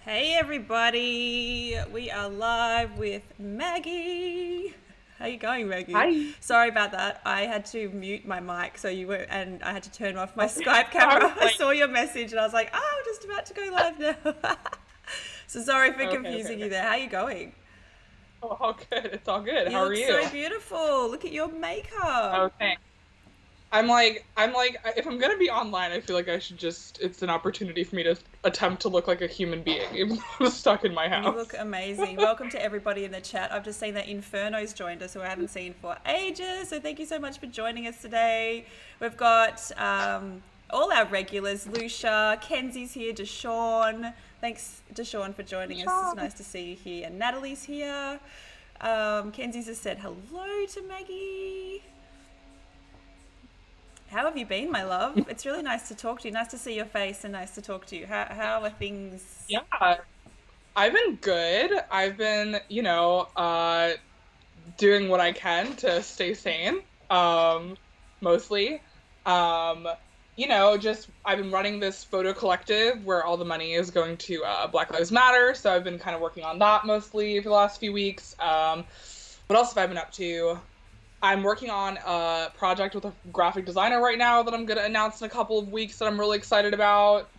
Hey everybody, we are live with Maggie. How you going, Maggie? Hi. Sorry about that. I had to mute my mic so you were, and I had to turn off my Okay. Skype I was camera. I like, saw your message and I was like, oh, I'm just about to go live now. So sorry for okay, confusing okay. you there. How you going? Oh, all good. It's all good. You How are look you? so beautiful. Look at your makeup. Oh, thanks. If I'm gonna be online, I feel like I should just, it's an opportunity for me to attempt to look like a human being, even though I'm stuck in my You look house. amazing. Welcome to everybody in the chat. I've just seen that Inferno's joined us, who I haven't seen for ages. So thank you so much for joining us today. We've got all our regulars. Lucia, Kenzie's here, Deshawn. Thanks, Deshawn, for joining us. It's Sean. nice to see you here. And Natalie's here. Kenzie's just said hello to Maggie. How have you been, my love? It's really nice to talk to you. Nice to see your face and nice to talk to you. How are things? Yeah, I've been good. I've been, doing what I can to stay sane, mostly. Um, just I've been running this photo collective where all the money is going to Black Lives Matter. So I've been kind of working on that mostly for the last few weeks. What else have I been up to? I'm working on a project with a graphic designer right now that I'm going to announce in a couple of weeks that I'm really excited about.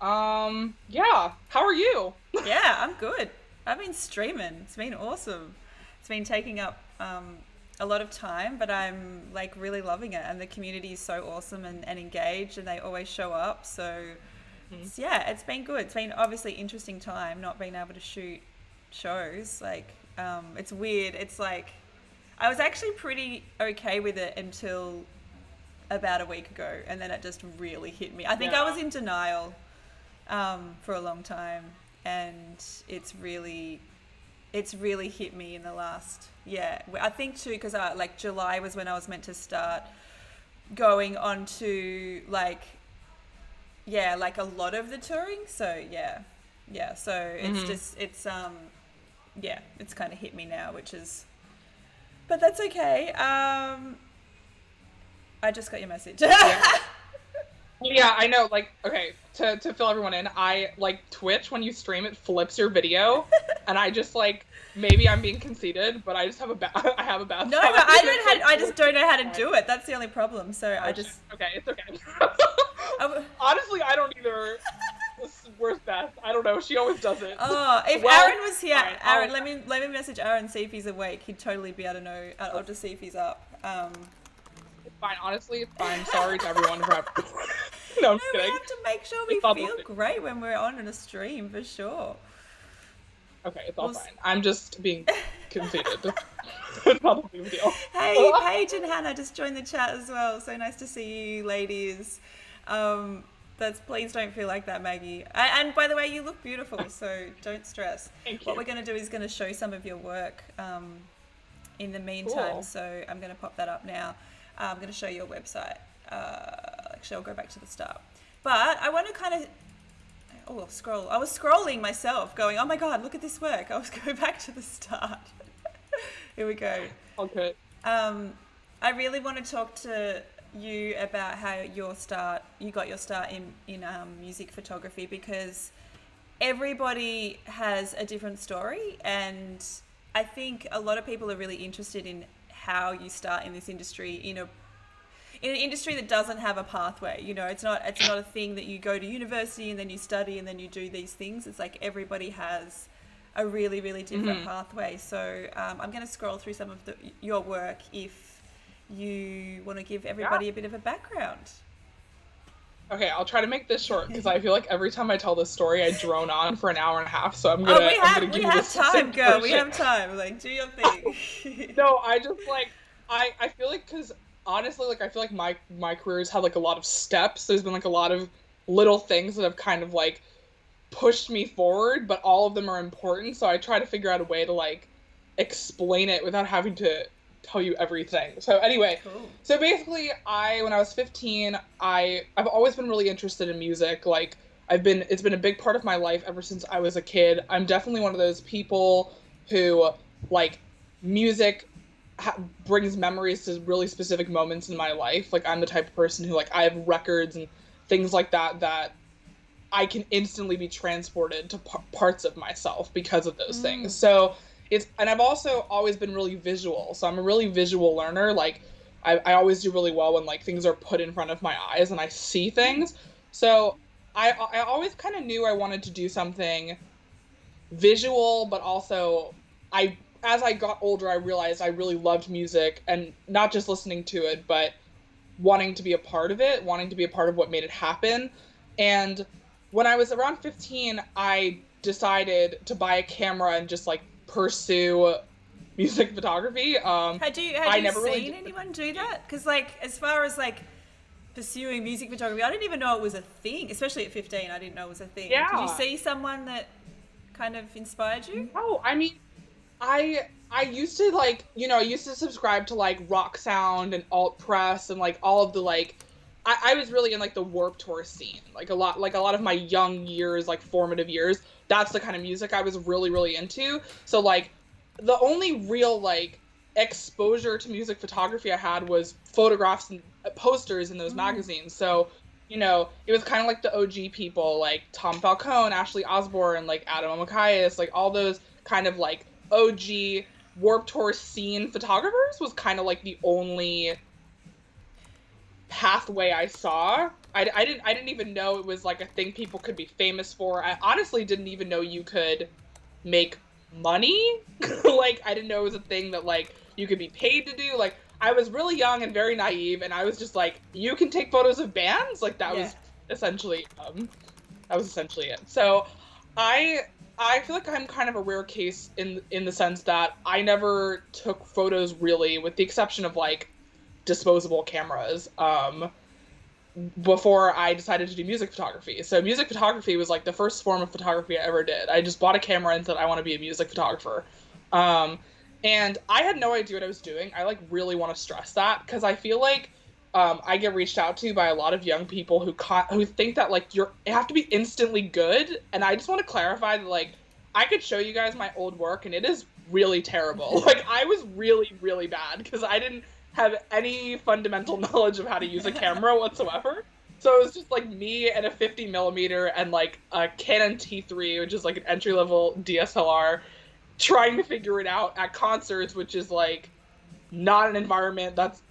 Yeah. How are you? Yeah, I'm good. I've been streaming. It's been awesome. It's been taking up a lot of time, but I'm like really loving it. And the community is so awesome and engaged, and they always show up. So Mhm. yeah, it's been good. It's been obviously interesting time not being able to shoot shows. Like it's weird. It's like I was actually pretty okay with it until about a week ago, and then it just really hit me. I think I Yeah. was in denial for a long time, and it's really hit me in the last, yeah, I think too, because like July was when I was meant to start going on to like, yeah, like a lot of the touring. So yeah, so it's Hmm. just yeah, it's kind of hit me now, which is, but that's okay. I just got your message. Yeah. Yeah, I know. Like, okay, to fill everyone in, I like Twitch when you stream it flips your video, and I just like maybe I'm being conceited, but I just have a bad I have a bad No, time. I It's don't like have, I just don't know how to time. do it. That's the only problem. So I Oh shit. just Okay, it's okay. I, Honestly, I don't either. This is worst Beth. I don't know. She always does it. oh, if Well, Aaron was here, fine. Aaron, let me message Aaron, see if he's awake. He'd totally be able to know. I'll just see if he's up. It's fine. Honestly, it's fine. Sorry to everyone for having. No, I'm No, just we kidding. have to make sure we It's all feel great when we're on a stream for sure. okay. It's all Well, fine. I'm just being conceited. It's not a big deal. hey, Paige and Hannah just joined the chat as well. So nice to see you, ladies. Um, that's please don't feel like that, Maggie. And by the way, you look beautiful, so don't stress. Thank What you. we're going to do is going to show some of your work in the meantime. Cool. So I'm going to pop that up now. I'm going to show your website. Actually, I'll go back to the start. But I want to kind of scroll. I was scrolling myself, going, "Oh my god, look at this work!" I was going back to the start. Here we go. All good. Um, I really want to talk to you about how you got your start in music photography, because everybody has a different story, and I think a lot of people are really interested in how you start in this industry in an industry that doesn't have a pathway. It's not a thing that you go to university and then you study and then you do these things. It's like everybody has a really, really different Hmm. pathway. So I'm going to scroll through some of your work if you want to give Yeah. everybody a bit of a background. Okay, I'll try to make this short because I feel like every time I tell this story, I drone on for an hour and a half. So Oh, I'm gonna we give you the have time, succinct girl. We version. have time. Like, do your thing. No, I just like I feel like because honestly, like I feel like my career's had like a lot of steps. There's been like a lot of little things that have kind of like pushed me forward, but all of them are important. So I try to figure out a way to like explain it without having to tell you everything. So anyway, Cool. so basically I when I was 15, I've always been really interested in music. Like it's been a big part of my life ever since I was a kid. I'm definitely one of those people who like music brings memories to really specific moments in my life. Like I'm the type of person who like I have records and things like that I can instantly be transported to parts of myself because of those things. So and I've also always been really visual. So I'm a really visual learner. Like I always do really well when like things are put in front of my eyes and I see things. So I always kind of knew I wanted to do something visual, but also as I got older, I realized I really loved music, and not just listening to it, but wanting to be a part of it, wanting to be a part of what made it happen. And when I was around 15, I decided to buy a camera and just like pursue music photography. Had you seen anyone do that? Because like as far as like pursuing music photography, I didn't even know it was a thing. Especially at 15, I didn't know it was a thing. Yeah. Did you see someone that kind of inspired you? No, I mean, I used to like, I used to subscribe to like Rock Sound and Alt Press and like all of the like I was really in like the Warped Tour scene. Like a lot of my young years, like formative years, that's the kind of music I was really, really into. So like the only real like exposure to music photography I had was photographs and posters in those magazines. So, it was kind of like the OG people like Tom Falcone, Ashley Osborne, like Adam Amakias, like all those kind of like OG Warped Tour scene photographers was kind of like the only pathway I saw. I didn't even know it was like a thing people could be famous for. I honestly didn't even know you could make money. Like I didn't know it was a thing that like you could be paid to do. Like I was really young and very naive, and I was just like, you can take photos of bands? Like that was essentially it. So I feel like I'm kind of a rare case in the sense that I never took photos really, with the exception of like disposable cameras, before I decided to do music photography. So music photography was like the first form of photography I ever did. I just bought a camera and said, I want to be a music photographer. And I had no idea what I was doing. I like really want to stress that, because I feel like I get reached out to by a lot of young people who think that like you have to be instantly good. And I just want to clarify that like I could show you guys my old work and it is really terrible. Like I was really, really bad because I didn't have any fundamental knowledge of how to use a camera whatsoever. So it was just like me and a 50 millimeter and like a Canon T3, which is like an entry level DSLR, trying to figure it out at concerts, which is like not an environment that's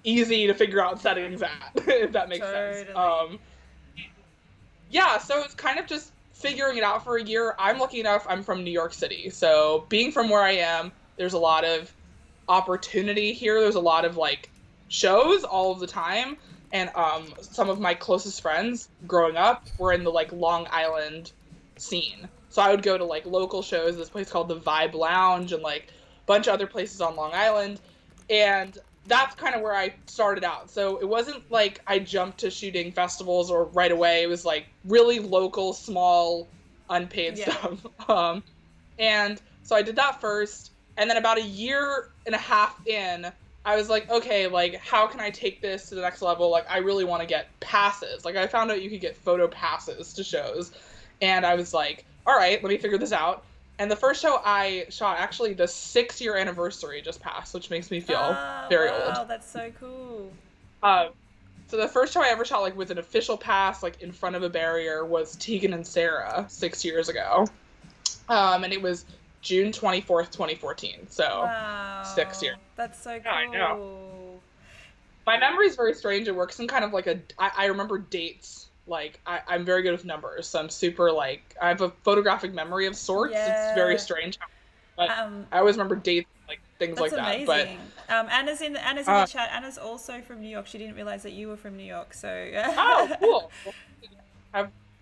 easy to figure out settings at, if that makes sense. Yeah, so it's kind of just figuring it out for a year. I'm lucky enough, I'm from New York City. So being from where I am, there's a lot of opportunity here. There's a lot of like shows all of the time. And some of my closest friends growing up were in the like Long Island scene. So I would go to like local shows, this place called the Vibe Lounge and like a bunch of other places on Long Island. And that's kind of where I started out. So it wasn't like I jumped to shooting festivals or right away. It was like really local, small, unpaid stuff. And so I did that first. And then about a year and a half in, I was like, okay, like how can I take this to the next level? Like I really want to get passes. Like I found out you could get photo passes to shows. And I was like, all right, let me figure this out. And the first show I shot, actually the 6-year anniversary just passed, which makes me feel very old. Wow, that's so cool. So the first show I ever shot like with an official pass, like in front of a barrier, was Tegan and Sarah 6 years ago. And it was June 24th, 2014. So 6 years. That's so cool. Yeah, I know. My memory's very strange. It works in kind of like I remember dates. Like I'm very good with numbers, so I'm super like I have a photographic memory of sorts. Yeah. It's very strange, but I always remember dates, like things like that. Amazing. But Anna's in the chat. Anna's also from New York. She didn't realize that you were from New York. So oh, cool.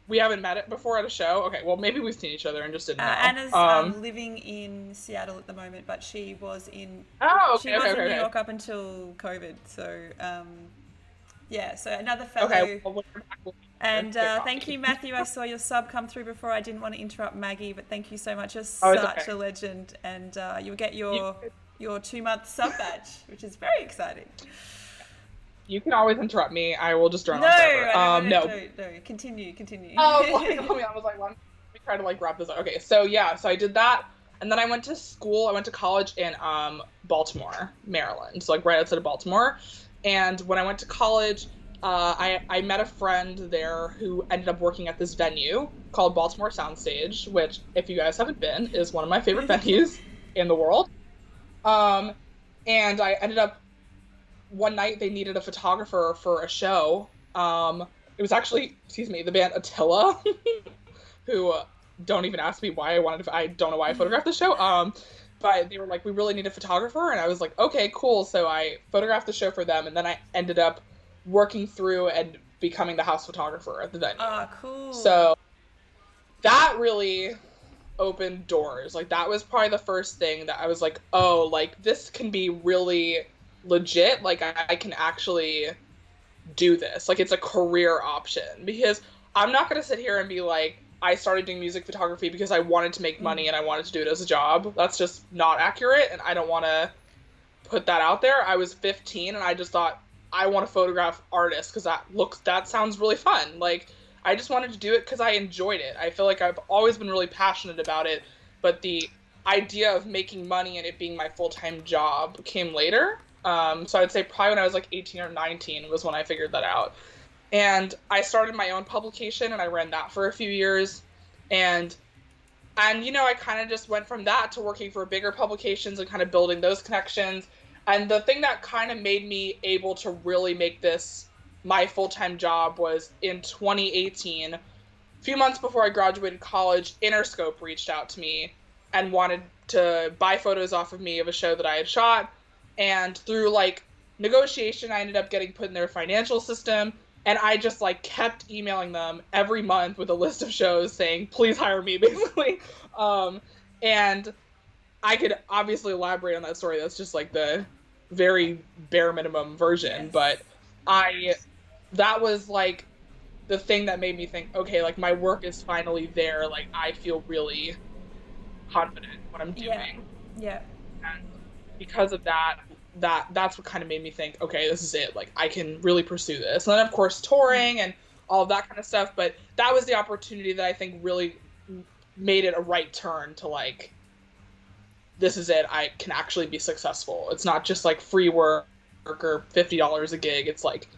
We haven't met it before at a show. Okay, well maybe we've seen each other and just didn't know. Anna's living in Seattle at the moment, but she was in New York up until COVID. So yeah, so another fellow. Okay, well, and thank you, Matthew. I saw your sub come through before. I didn't want to interrupt Maggie, but thank you so much. You're such a legend, and you'll get your 2-month sub badge, which is very exciting. You can always interrupt me. I will just drown on forever. No. Continue. I was like, let me try to like wrap this up. Okay, so I did that, and then I went to school. I went to college in Baltimore, Maryland, so like right outside of Baltimore. And when I went to college, I met a friend there who ended up working at this venue called Baltimore Soundstage, which, if you guys haven't been, is one of my favorite venues in the world. Um, and I ended up one night they needed a photographer for a show. It was actually, excuse me, the band Attila, who don't even ask me why I don't know why I photographed the show. But they were like, we really need a photographer, and I was like, okay, cool. So I photographed the show for them, and then I ended up working through and becoming the house photographer at the venue. Ah, cool. So that really opened doors. Like that was probably the first thing that I was like, oh, like this can be really legit. Like I can actually do this. Like it's a career option, because I'm not going to sit here and be like, I started doing music photography because I wanted to make money and I wanted to do it as a job. That's just not accurate, and I don't want to put that out there. I was 15 and I just thought I want to photograph artists because that sounds really fun. Like I just wanted to do it because I enjoyed it. I feel like I've always been really passionate about it, but the idea of making money and it being my full-time job came later. So I'd say probably when I was like 18 or 19 was when I figured that out. And I started my own publication and I ran that for a few years. And you know, I kind of just went from that to working for bigger publications and kind of building those connections. And the thing that kind of made me able to really make this my full-time job was in 2018, a few months before I graduated college, Interscope reached out to me and wanted to buy photos off of me of a show that I had shot. And through like negotiation, I ended up getting put in their financial system. And I just like kept emailing them every month with a list of shows saying, please hire me, basically. And I could obviously elaborate on that story. That's just like the very bare minimum version. Yes. But that was like the thing that made me think, okay, like my work is finally there. Like I feel really confident in what I'm doing. Yeah. And because of that's what kind of made me think, okay, this is it. Like I can really pursue this. And then of course touring and all of that kind of stuff. But that was the opportunity that I think really made it a right turn to like, this is it. I can actually be successful. It's not just like free work or $50 a gig. It's like,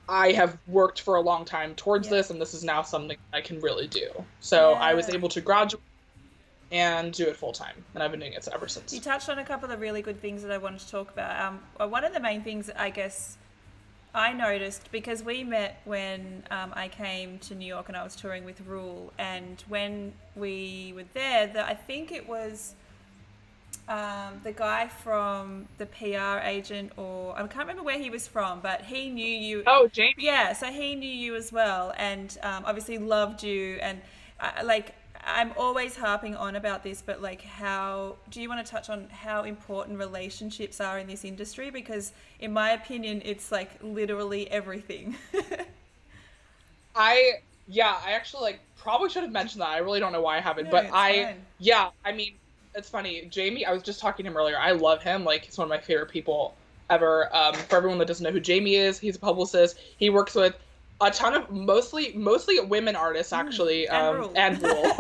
I have worked for a long time towards this, and this is now something I can really do. So I was able to graduate and do it full time, and I've been doing it ever since. You touched on a couple of really good things that I wanted to talk about. One of the main things I guess I noticed, because we met when I came to New York and I was touring with Rule, and when we were there, I think it was the guy from the PR agent, or I can't remember where he was from, but he knew you. Oh, Jamie. Yeah, so he knew you as well, and obviously loved you. And I'm always harping on about this, but like, how do you want to touch on how important relationships are in this industry? Because in my opinion, it's like literally everything. I actually like probably should have mentioned that. I really don't know why I haven't, No, but fine. I mean, it's funny. Jamie, I was just talking to him earlier. I love him. Like, he's one of my favorite people ever. For everyone that doesn't know who Jamie is, he's a publicist. He works with a ton of mostly women artists, actually. And Rule.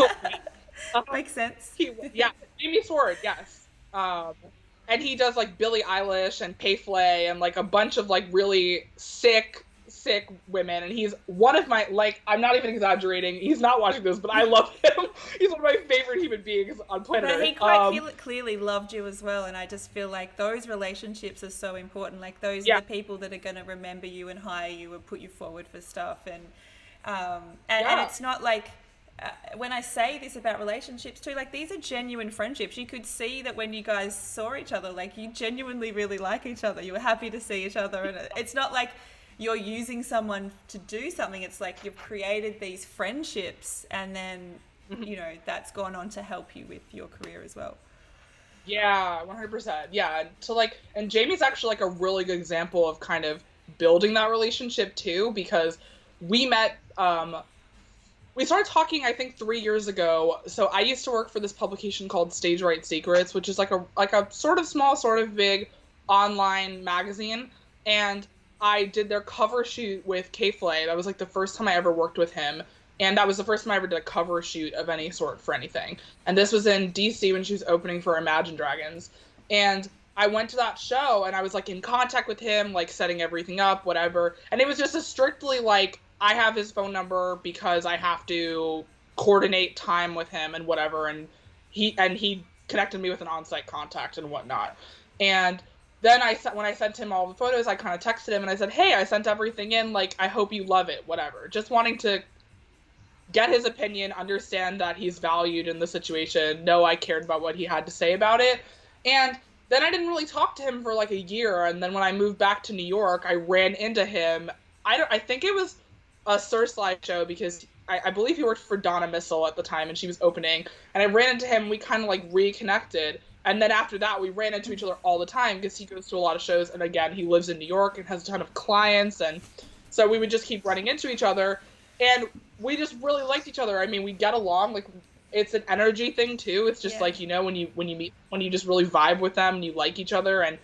Makes sense. Jamie Sword, yes. And he does like Billie Eilish and Payflay and like a bunch of like really sick women, and he's one of my, like, I'm not even exaggerating, he's not watching this, but I love him. He's one of my favorite human beings on planet Earth. But he quite clearly loved you as well, and I just feel like those relationships are so important. Like, those are the people that are going to remember you and hire you and put you forward for stuff. And it's not like, when I say this about relationships too, like, these are genuine friendships. You could see that when you guys saw each other, like, you genuinely really like each other. You were happy to see each other, and it's not like you're using someone to do something. It's like you've created these friendships, and then, you know, that's gone on to help you with your career as well. Yeah, 100%. Yeah. So like, and Jamie's actually like a really good example of kind of building that relationship too, because we met, we started talking, I think 3 years ago. So I used to work for this publication called Stage Right Secrets, which is like a sort of small, sort of big online magazine. And I did their cover shoot with K-Flay. That was like the first time I ever worked with him. And that was the first time I ever did a cover shoot of any sort for anything. And this was in DC when she was opening for Imagine Dragons. And I went to that show and I was like in contact with him, like setting everything up, whatever. And it was just a strictly like, I have his phone number because I have to coordinate time with him and whatever. And he connected me with an on-site contact and whatnot. And then when I sent him all the photos, I kind of texted him and I said, hey, I sent everything in. Like, I hope you love it, whatever. Just wanting to get his opinion, understand that he's valued in the situation, know I cared about what he had to say about it. And then I didn't really talk to him for like a year. And then when I moved back to New York, I ran into him. I think it was a Sir Slide show because I believe he worked for Donna Missile at the time and she was opening. And I ran into him. We kind of like reconnected. And then after that, we ran into each other all the time because he goes to a lot of shows. And again, he lives in New York and has a ton of clients. And so we would just keep running into each other. And we just really liked each other. I mean, we get along. Like, it's an energy thing too. It's just like, you know, when you meet, when you just really vibe with them and you like each other. And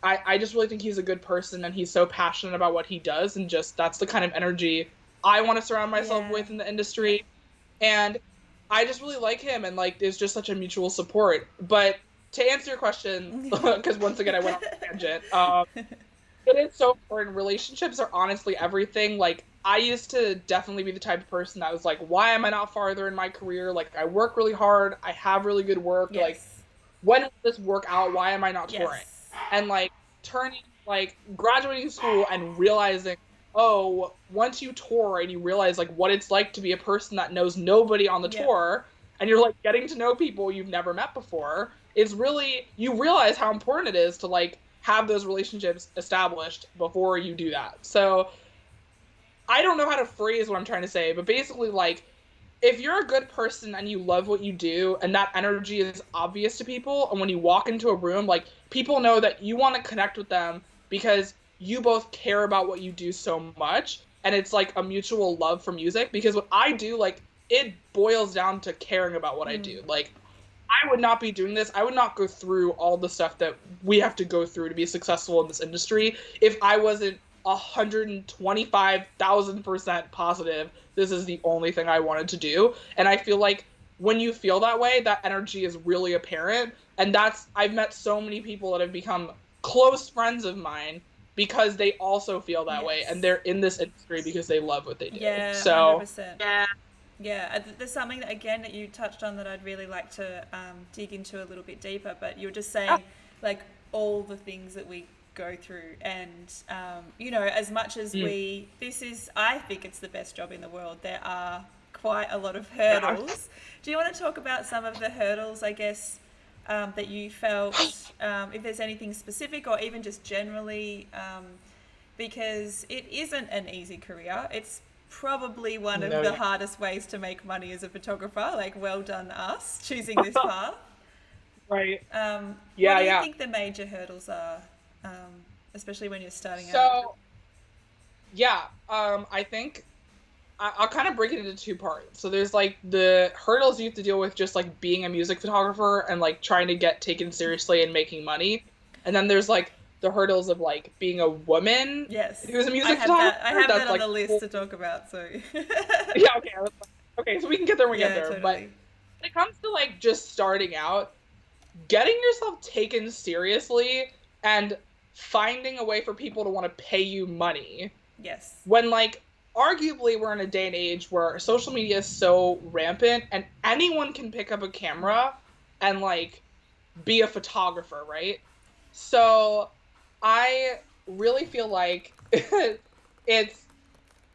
I just really think he's a good person and he's so passionate about what he does. And just, that's the kind of energy I want to surround myself with in the industry. And I just really like him. And like, there's just such a mutual support. But to answer your question, because once again, I went on a tangent. It is so important. Relationships are honestly everything. Like, I used to definitely be the type of person that was like, why am I not farther in my career? Like, I work really hard. I have really good work. Yes. Like, when will this work out? Why am I not touring? Yes. And like graduating school and realizing, oh, once you tour and you realize like what it's like to be a person that knows nobody on the tour, and you're like getting to know people you've never met before, it's really, you realize how important it is to like have those relationships established before you do that. So I don't know how to phrase what I'm trying to say, but basically, like, if you're a good person and you love what you do and that energy is obvious to people, and when you walk into a room, like, people know that you want to connect with them because you both care about what you do so much, and it's like a mutual love for music. Because what I do, like, it boils down to caring about what I do. Like, I would not be doing this. I would not go through all the stuff that we have to go through to be successful in this industry if I wasn't 125,000% positive this is the only thing I wanted to do. And I feel like when you feel that way, that energy is really apparent. And I've met so many people that have become close friends of mine because they also feel that way, and they're in this industry because they love what they do. Yeah, so 100%. Yeah, there's something that, again, that you touched on that I'd really like to dig into a little bit deeper, but you were just saying, like, all the things that we go through, and you know, as much as I think it's the best job in the world, there are quite a lot of hurdles. Do you want to talk about some of the hurdles, I guess, that you felt, if there's anything specific or even just generally, because it isn't an easy career. It's probably one of the hardest ways to make money as a photographer. Like, well done us choosing this path. Right. What do you think the major hurdles are, especially when you're starting out? I think I'll kind of break it into two parts. So there's like the hurdles you have to deal with just like being a music photographer and like trying to get taken seriously and making money. And then there's like the hurdles of like being a woman who's a music photographer. I have that on the list to talk about, so okay, so we can get there when we get there. Totally. But when it comes to like just starting out, getting yourself taken seriously and finding a way for people to want to pay you money. Yes. When like arguably we're in a day and age where social media is so rampant and anyone can pick up a camera and like be a photographer, right? So I really feel like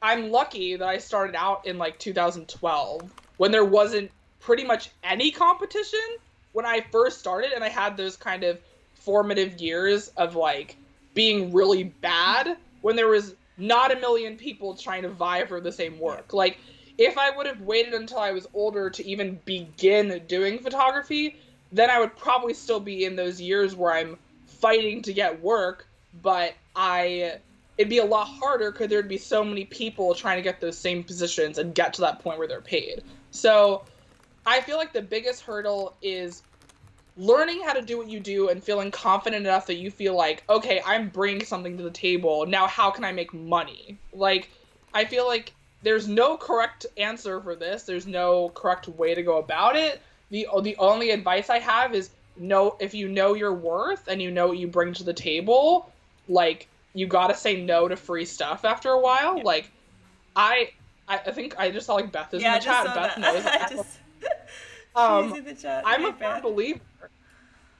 I'm lucky that I started out in like 2012 when there wasn't pretty much any competition when I first started, and I had those kind of formative years of like being really bad when there was not a million people trying to vie for the same work. Like, if I would have waited until I was older to even begin doing photography, then I would probably still be in those years where I'm fighting to get work, but it'd be a lot harder because there'd be so many people trying to get those same positions and get to that point where they're paid. So I feel like the biggest hurdle is learning how to do what you do and feeling confident enough that you feel like, okay, I'm bringing something to the table. Now, how can I make money? Like, I feel like there's no correct answer for this. There's no correct way to go about it. The only advice I have is if you know your worth and you know what you bring to the table, like, you gotta say no to free stuff after a while. Yeah. Like, I I think I just saw like Beth is in Yeah, the I just chat. saw Beth that. knows. I just she's Um, in the chat. I'm Hey a firm Beth. believer.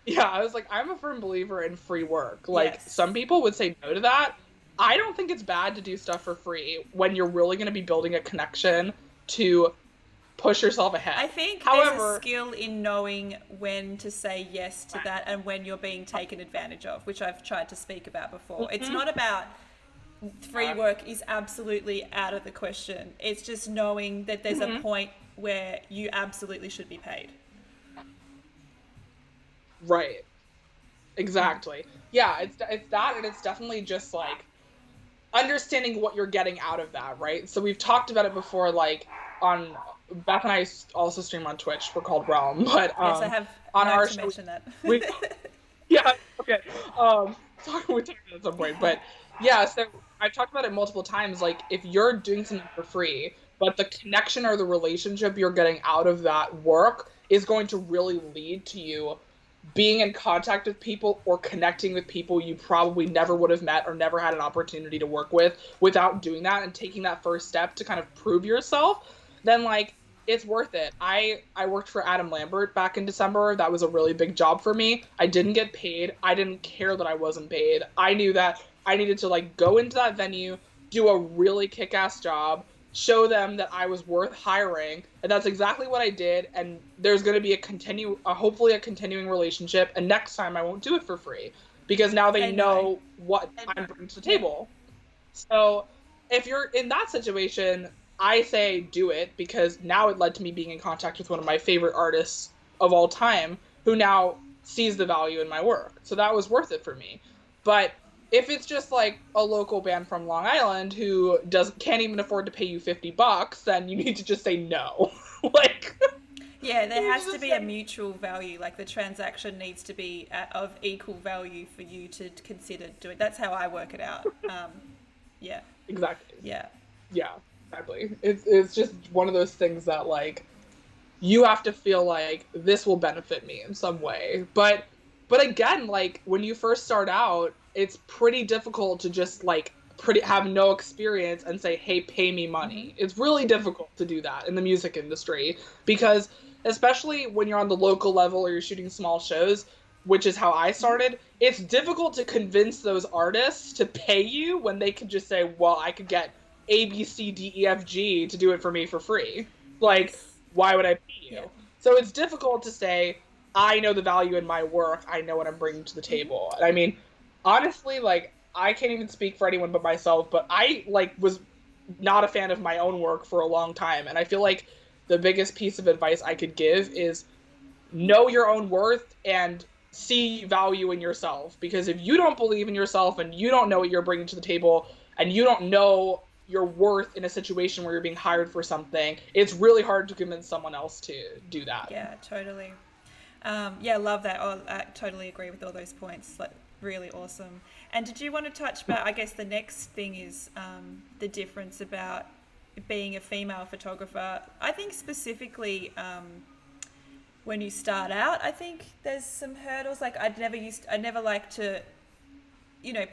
Yeah, I was like, I'm a firm believer in free work. Like, Yes. some people would say no to that. I don't think it's bad to do stuff for free when you're really going to be building a connection to push yourself I ahead. think there's a However, skill in knowing when to say yes to that and when you're being taken advantage of, which I've tried to speak about before. It's mhm, not about free work is absolutely out of the question. It's just knowing that there's a mhm, point where you absolutely should be paid. right, exactly. Yeah, it's that, and it's definitely just like understanding what you're getting out of that, right? So we've talked about it before, like, on Beth and I also stream on Twitch. We're called Realm, but Yes, I have on note our to show mention that. we yeah, okay. We'll talk about it at some point, but yeah. So I've talked about it multiple times. Like, if you're doing something for free, but the connection or the relationship you're getting out of that work is going to really lead to you being in contact with people or connecting with people you probably never would have met or never had an opportunity to work with without doing that and taking that first step to kind of prove yourself, then, like, it's worth it. I worked for Adam Lambert back in December. That was a really big job for me. I didn't get paid. I didn't care that I wasn't paid. I knew that I needed to, like, go into that venue, do a really kick-ass job, show them that I was worth hiring, and that's exactly what I did. And there's going to be hopefully a continuing relationship. And next time I won't do it for free because now they I know. know what I'm bringing to the Yeah. table. So if you're in that situation, I say do it, because now it led to me being in contact with one of my favorite artists of all time who now sees the value in my work. So that was worth it for me. But if it's just like a local band from Long Island who can't even afford to pay you $50, then you need to just say no. Like, Yeah, there you has to just be a say, mutual value. Like the transaction needs to be of equal value for you to consider doing. That's how I work it out. Yeah, exactly. yeah, Yeah, exactly. It's just one of those things that, like, you have to feel like this will benefit me in some way. But again, like, when you first start out, it's pretty difficult to just, like, have no experience and say, hey, pay me money. It's really difficult to do that in the music industry, because especially when you're on the local level or you're shooting small shows, which is how I started, it's difficult to convince those artists to pay you when they could just say, well, I could get A, B, C, D, E, F, G to do it for me for free. Like, yes, why would I pay yeah. you? So it's difficult to say, I know the value in my work. I know what I'm bringing to the table. I mean, honestly, like, I can't even speak for anyone but myself, but I, like, was not a fan of my own work for a long time. And I feel like the biggest piece of advice I could give is know your own worth and see value in yourself. Because if you don't believe in yourself and you don't know what you're bringing to the table and you don't know your worth in a situation where you're being hired for something, it's really hard to convince someone else to do that. Yeah, totally. Yeah, love that. Oh, I totally agree with all those points. Like, really awesome. And did you want to touch about? I guess the next thing is the difference about being a female photographer. I think specifically when you start out, I think there's some hurdles. Like I never like to,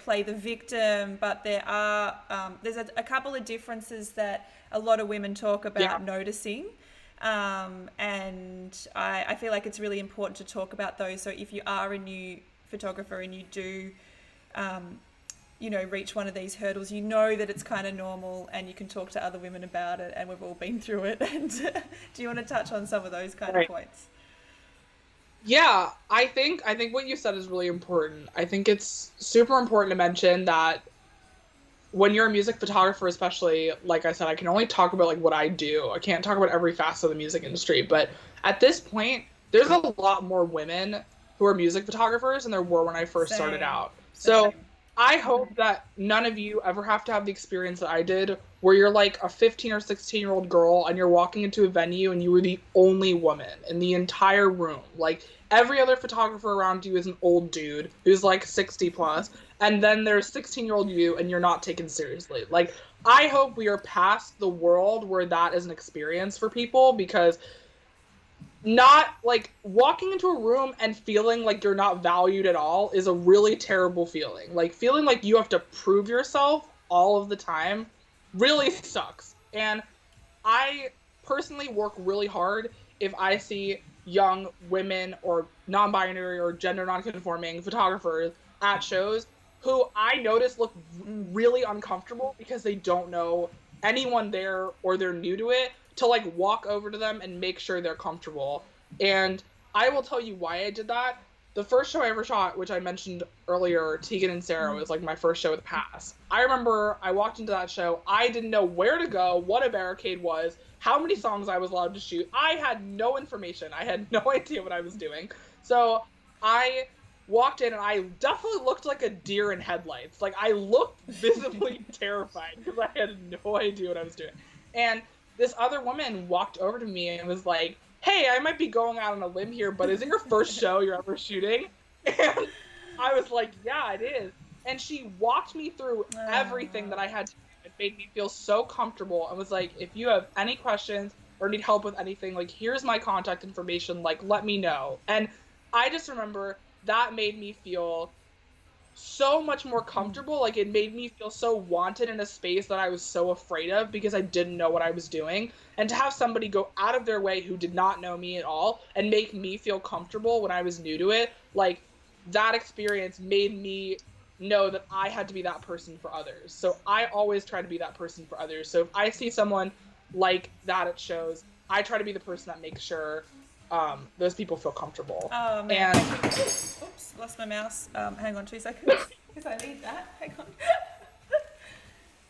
play the victim, but there's a couple of differences that a lot of women talk about noticing. And I feel like it's really important to talk about those. So if you are a new photographer and you do, reach one of these hurdles, you know that it's kind of normal and you can talk to other women about it, and we've all been through it. And do you want to touch on some of those kind of points? Yeah, I think what you said is really important. I think it's super important to mention that when you're a music photographer, especially, like I said, I can only talk about, like, what I do. I can't talk about every facet of the music industry, but at this point, there's a lot more women who are music photographers than there were when I first started out. So I hope that none of you ever have to have the experience that I did, where you're like a 15 or 16-year-old girl and you're walking into a venue and you were the only woman in the entire room. Like, every other photographer around you is an old dude who's like 60 plus, and then there's 16-year-old you and you're not taken seriously. Like, I hope we are past the world where that is an experience for people, because not like walking into a room and feeling like you're not valued at all is a really terrible feeling. Like feeling like you have to prove yourself all of the time really sucks. And I personally work really hard if I see young women or non-binary or gender non-conforming photographers at shows who I notice look really uncomfortable because they don't know anyone there or they're new to it, to like walk over to them and make sure they're comfortable. And I will tell you why I did that. The first show I ever shot, which I mentioned earlier, Tegan and Sarah, was like my first show with Pass. I remember I walked into that show. I didn't know where to go, what a barricade was, how many songs I was allowed to shoot. I had no information. I had no idea what I was doing. So I walked in and I definitely looked like a deer in headlights. Like I looked visibly terrified because I had no idea what I was doing. And this other woman walked over to me and was like, "Hey, I might be going out on a limb here, but is it your first show you're ever shooting?" And I was like, "Yeah, it is." And she walked me through everything that I had to do. It made me feel so comfortable and was like, "If you have any questions or need help with anything, like, here's my contact information, like, let me know." And I just remember that made me feel so much more comfortable. Like it made me feel so wanted in a space that I was so afraid of because I didn't know what I was doing. And to have somebody go out of their way who did not know me at all and make me feel comfortable when I was new to it, like that experience made me know that I had to be that person for others. So I always try to be that person for others. So if I see someone like that at shows, I try to be the person that makes sure those people feel comfortable. Oh man! And Oops, lost my mouse. Hang on 2 seconds, because I need that. Hang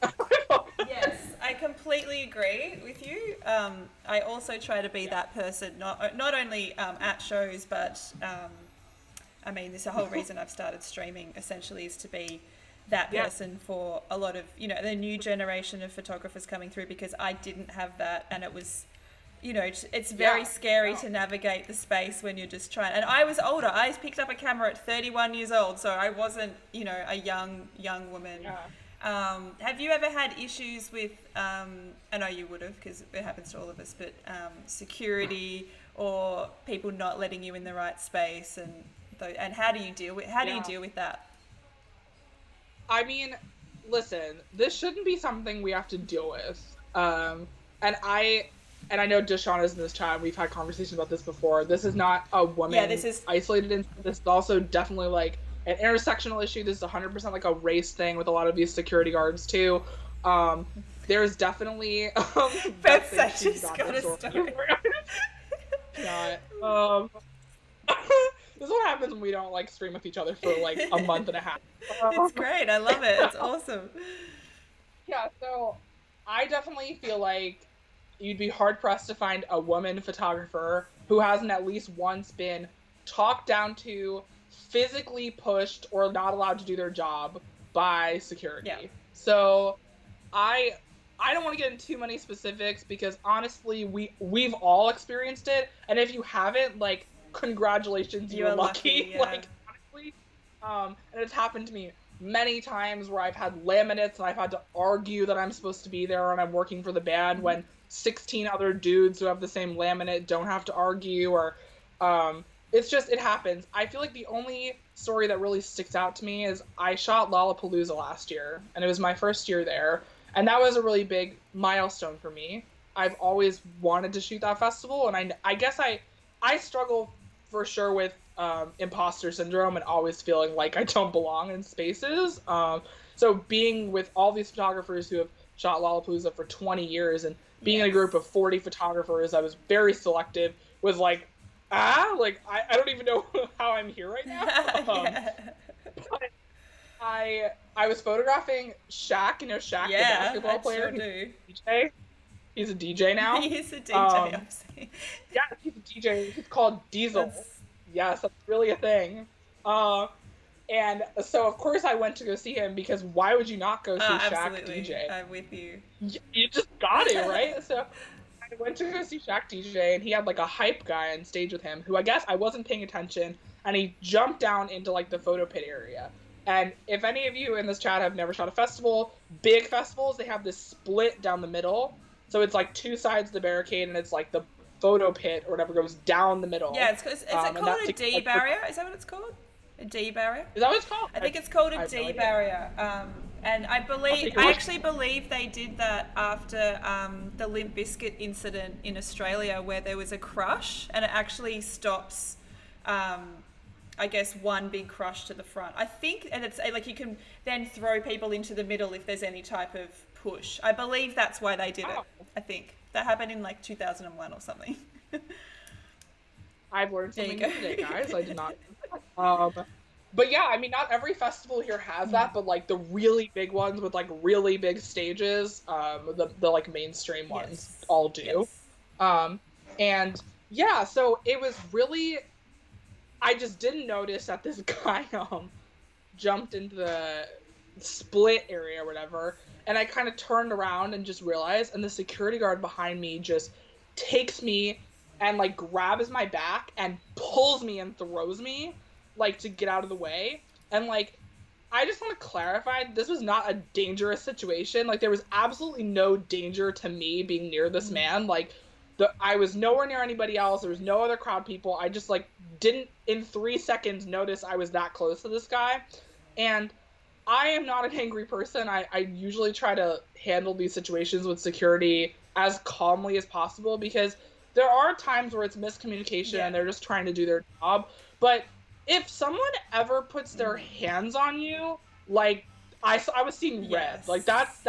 on. Yes, I completely agree with you. I also try to be that person, not only at shows, but I mean, this is the whole reason I've started streaming. Essentially, is to be that person for a lot of the new generation of photographers coming through, because I didn't have that, and it was. It's very scary to navigate the space when you're just trying. And I was older. I picked up a camera at 31 years old, so I wasn't, a young woman. Yeah. Have you ever had issues with, I know you would have because it happens to all of us, but security or people not letting you in the right space, and how do you deal with that? I mean, listen, this shouldn't be something we have to deal with. And I know Deshaun is in this chat. We've had conversations about this before. This is not a woman isolated incident. This is also definitely like an intersectional issue. This is 100% like a race thing with a lot of these security guards too. There's definitely Beth said she's got a story. This is what happens when we don't like stream with each other for like a month and a half. It's great. I love it. It's awesome. Yeah, so I definitely feel like you'd be hard-pressed to find a woman photographer who hasn't at least once been talked down to, physically pushed, or not allowed to do their job by security. Yeah. So I don't want to get into too many specifics because honestly, we've all experienced it, and if you haven't, like, congratulations, you're lucky. Yeah. Like, honestly, and it's happened to me many times where I've had laminates and I've had to argue that I'm supposed to be there and I'm working for the band when 16 other dudes who have the same laminate don't have to argue, or it happens. I feel like the only story that really sticks out to me is I shot Lollapalooza last year, and it was my first year there, and that was a really big milestone for me. I've always wanted to shoot that festival, and I guess I struggle for sure with imposter syndrome and always feeling like I don't belong in spaces. So being with all these photographers who have shot Lollapalooza for 20 years and being in a group of 40 photographers, I was very selective, was like, I don't even know how I'm here right now. But I was photographing Shaq, Shaq, the basketball player. Sure do. DJ. He's a DJ now. He's a DJ, yeah, he's a DJ. He's called Diesel. Yes, that's really a thing. And so, of course, I went to go see him because why would you not go see Shaq DJ? I'm with you. You just got it, right? So I went to go see Shaq DJ, and he had like a hype guy on stage with him who I guess I wasn't paying attention, and he jumped down into like the photo pit area. And if any of you in this chat have never shot a festival, big festivals, they have this split down the middle. So it's like two sides of the barricade, and it's like the photo pit or whatever goes down the Yeah, middle. is it And called that a takes D like barrier? Is that what it's called? A D barrier? is that what it's called? I think it's called I a have no D idea. barrier. And I'll take your I word. actually believe they did that after the Limp Bizkit incident in Australia, where there was a crush, and it actually stops, I guess, one big crush to the front. I think, and it's like you can then throw people into the middle if there's any type of push. I believe that's why they did it. Wow. I think that happened in like 2001 or something. I've learned There you something go. new today, guys. I did not. Um, but yeah, I mean, not every festival here has that, but like the really big ones with like really big stages, the like mainstream ones Yes. all do. Yes. Um, and yeah, so it was really, I just didn't notice that this guy jumped into the split area or whatever, and I kind of turned around and just realized, and the security guard behind me just takes me and like grabs my back and pulls me and throws me like to get out of the way. And like I just want to clarify, this was not a dangerous situation. Like there was absolutely no danger to me being near this man. Like I was nowhere near anybody else. There was no other crowd people. I just like didn't in 3 seconds notice I was that close to this guy. And I am not an angry person. I usually try to handle these situations with security as calmly as possible because there are times where it's miscommunication Yeah. and they're just trying to do their job. But if someone ever puts their hands on you, like I was seeing red. Yes. Like that's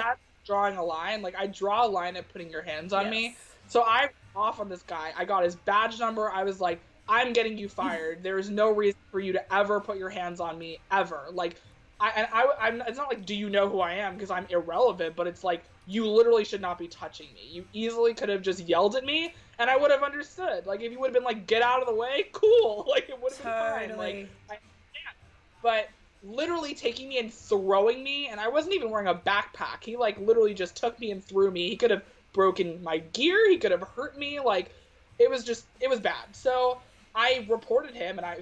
drawing a line. Like I draw a line at putting your hands on Yes. me. So I went off on this guy. I got his badge number. I was like, I'm getting you fired. There is no reason for you to ever put your hands on me ever. Like I'm. It's not like, do you know who I am? Because I'm irrelevant. But it's like you literally should not be touching me. You easily could have just yelled at me, and I would have understood. Like if you would have been like, get out of the way, cool. Like it would have been fine. Like I understand. But literally taking me and throwing me, and I wasn't even wearing a backpack. He like literally just took me and threw me. He could have broken my gear. He could have hurt me. Like it was bad. So I reported him, and I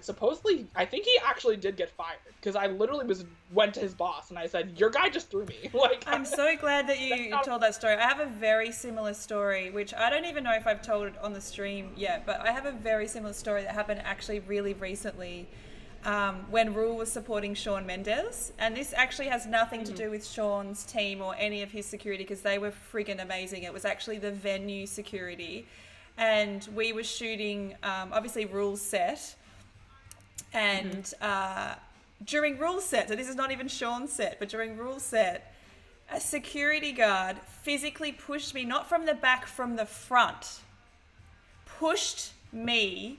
think he actually did get fired because I literally went to his boss and I said, your guy just threw me. Like I'm so glad that you told that story. I have a very similar story, which I don't even know if I've told it on the stream yet, but I have a very similar story that happened actually really recently when Rule was supporting Shawn Mendes. And this actually has nothing to do with Shawn's team or any of his security because they were friggin' amazing. It was actually the venue security. And we were shooting, obviously, Rule's set. And during Rule's set, so this is not even Shawn's set, but during Rule's set, a security guard physically pushed me, not from the back, from the front, pushed me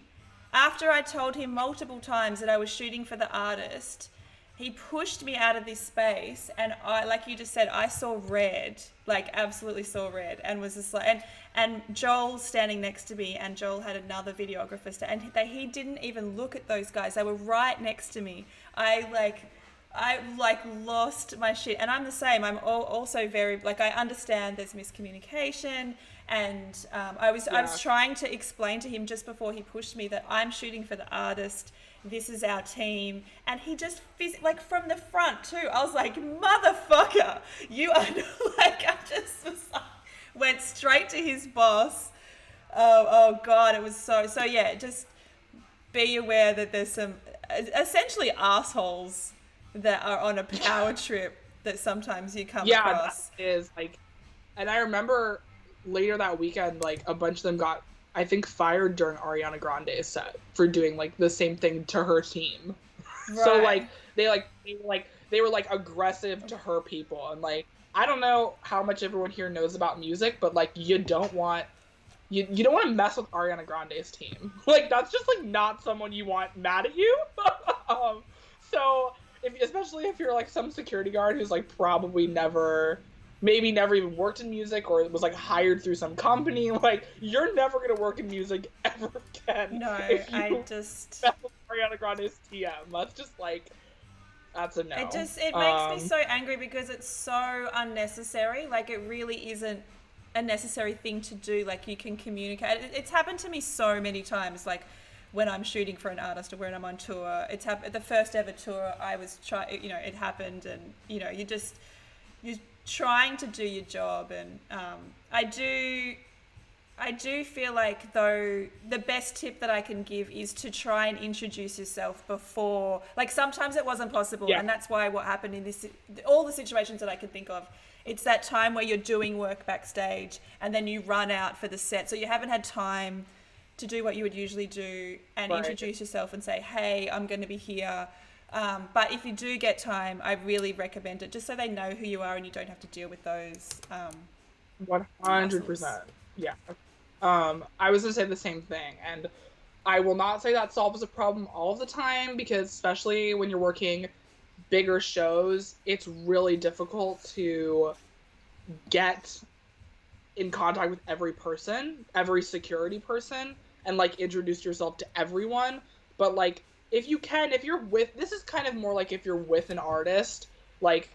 after I told him multiple times that I was shooting for the artist. He pushed me out of this space, and I, like you just said, I saw red, like absolutely saw red, and was just like, and Joel standing next to me, and Joel had another videographer, and he didn't even look at those guys. They were right next to me. I lost my shit, and I'm the same. I'm also very, like, I understand there's miscommunication, and I was trying to explain to him just before he pushed me that I'm shooting for the artist. This is our team. And he just, like, from the front too, I was like, motherfucker, you are like, I just was like, went straight to his boss. Oh God, it was so yeah, just be aware that there's some essentially assholes that are on a power trip that sometimes you come across. Yeah, that is like, and I remember later that weekend, like a bunch of them got, I think, fired during Ariana Grande's set for doing like the same thing to her team. Right. So like they were aggressive to her people, and like I don't know how much everyone here knows about music, but like you don't want to mess with Ariana Grande's team. Like that's just like not someone you want mad at you. So especially if you're like some security guard who's like probably never even worked in music or was like hired through some company, like you're never gonna work in music ever again. No, if you I just mess with Ariana Grande's TM. That's just like that's a no. It makes me so angry because it's so unnecessary. Like it really isn't a necessary thing to do. Like you can communicate. It's happened to me so many times. Like when I'm shooting for an artist or when I'm on tour, it's happened. The first ever tour I was it happened, and you're trying to do your job, and I do I do feel like, though, the best tip that I can give is to try and introduce yourself before. Like, sometimes it wasn't possible, Yeah, and that's why what happened in this, all the situations that I can think of, it's that time where you're doing work backstage and then you run out for the set. So you haven't had time to do what you would usually do and right. introduce yourself and say, hey, I'm going to be here. But if you do get time, I really recommend it just so they know who you are and you don't have to deal with those 100%. hassles. Yeah. I was gonna say the same thing, and I will not say that solves a problem all the time because especially when you're working bigger shows, it's really difficult to get in contact with every person, every security person, and like introduce yourself to everyone. But like if you can, if you're with this is kind of more like if you're with an artist, like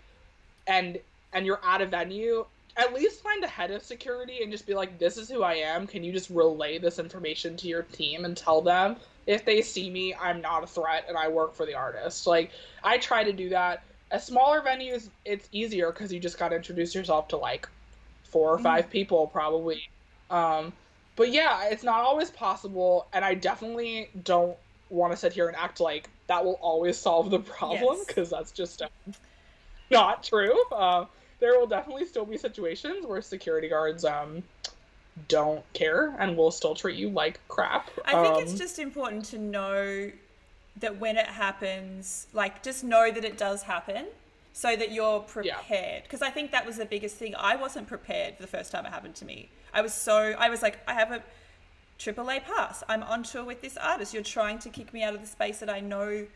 and you're at a venue, at least find a head of security and just be like, this is who I am. Can you just relay this information to your team and tell them if they see me, I'm not a threat and I work for the artist. Like I try to do that. At smaller venues, it's easier because you just got to introduce yourself to like 4 or 5 people probably. Um, but yeah, it's not always possible, and I definitely don't want to sit here and act like that will always solve the problem Yes. because that's just not true. There will definitely still be situations where security guards don't care and will still treat you like crap. I think it's just important to know that when it happens, like just know that it does happen so that you're Yeah, prepared. Because I think that was the biggest thing. I wasn't prepared the first time it happened to me. I was like, I have a AAA pass. I'm on tour with this artist. You're trying to kick me out of the space that I know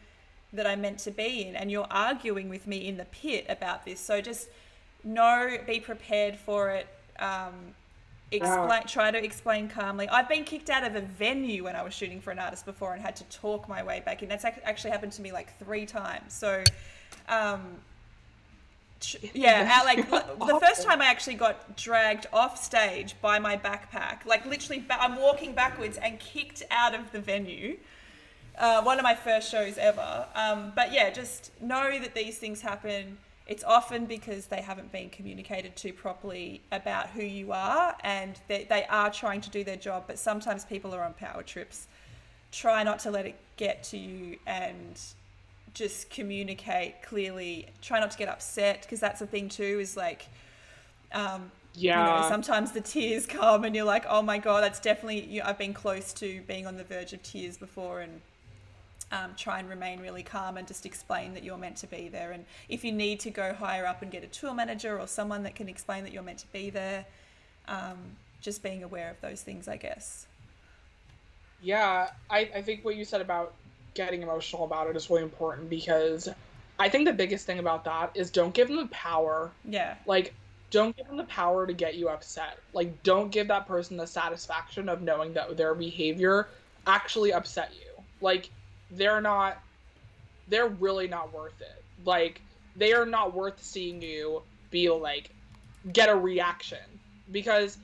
that I'm meant to be in, and you're arguing with me in the pit about this. So just know, be prepared for it. yeah, Try to explain calmly. I've been kicked out of a venue when I was shooting for an artist before and had to talk my way back in. That's actually happened to me like 3 times. So um, yeah, like the first time I actually got dragged off stage by my backpack, like literally I'm walking backwards and kicked out of the venue. One of my first shows ever. But yeah, just know that these things happen. It's often because they haven't been communicated to properly about who you are, and they are trying to do their job, but sometimes people are on power trips. Try not to let it get to you and just communicate clearly. Try not to get upset, because that's the thing too, is like, yeah, sometimes the tears come and you're like, oh my God, that's definitely, I've been close to being on the verge of tears before, and try and remain really calm and just explain that you're meant to be there. And if you need to go higher up and get a tour manager or someone that can explain that you're meant to be there, just being aware of those things, I guess. yeah. I think what you said about getting emotional about it is really important because I think the biggest thing about that is don't give them the power. Yeah. Like, don't give them the power to get you upset. Like, don't give that person the satisfaction of knowing that their behavior actually upset you. Like, they're not, they're really not worth it. Like, they are not worth seeing you be like, get a reaction because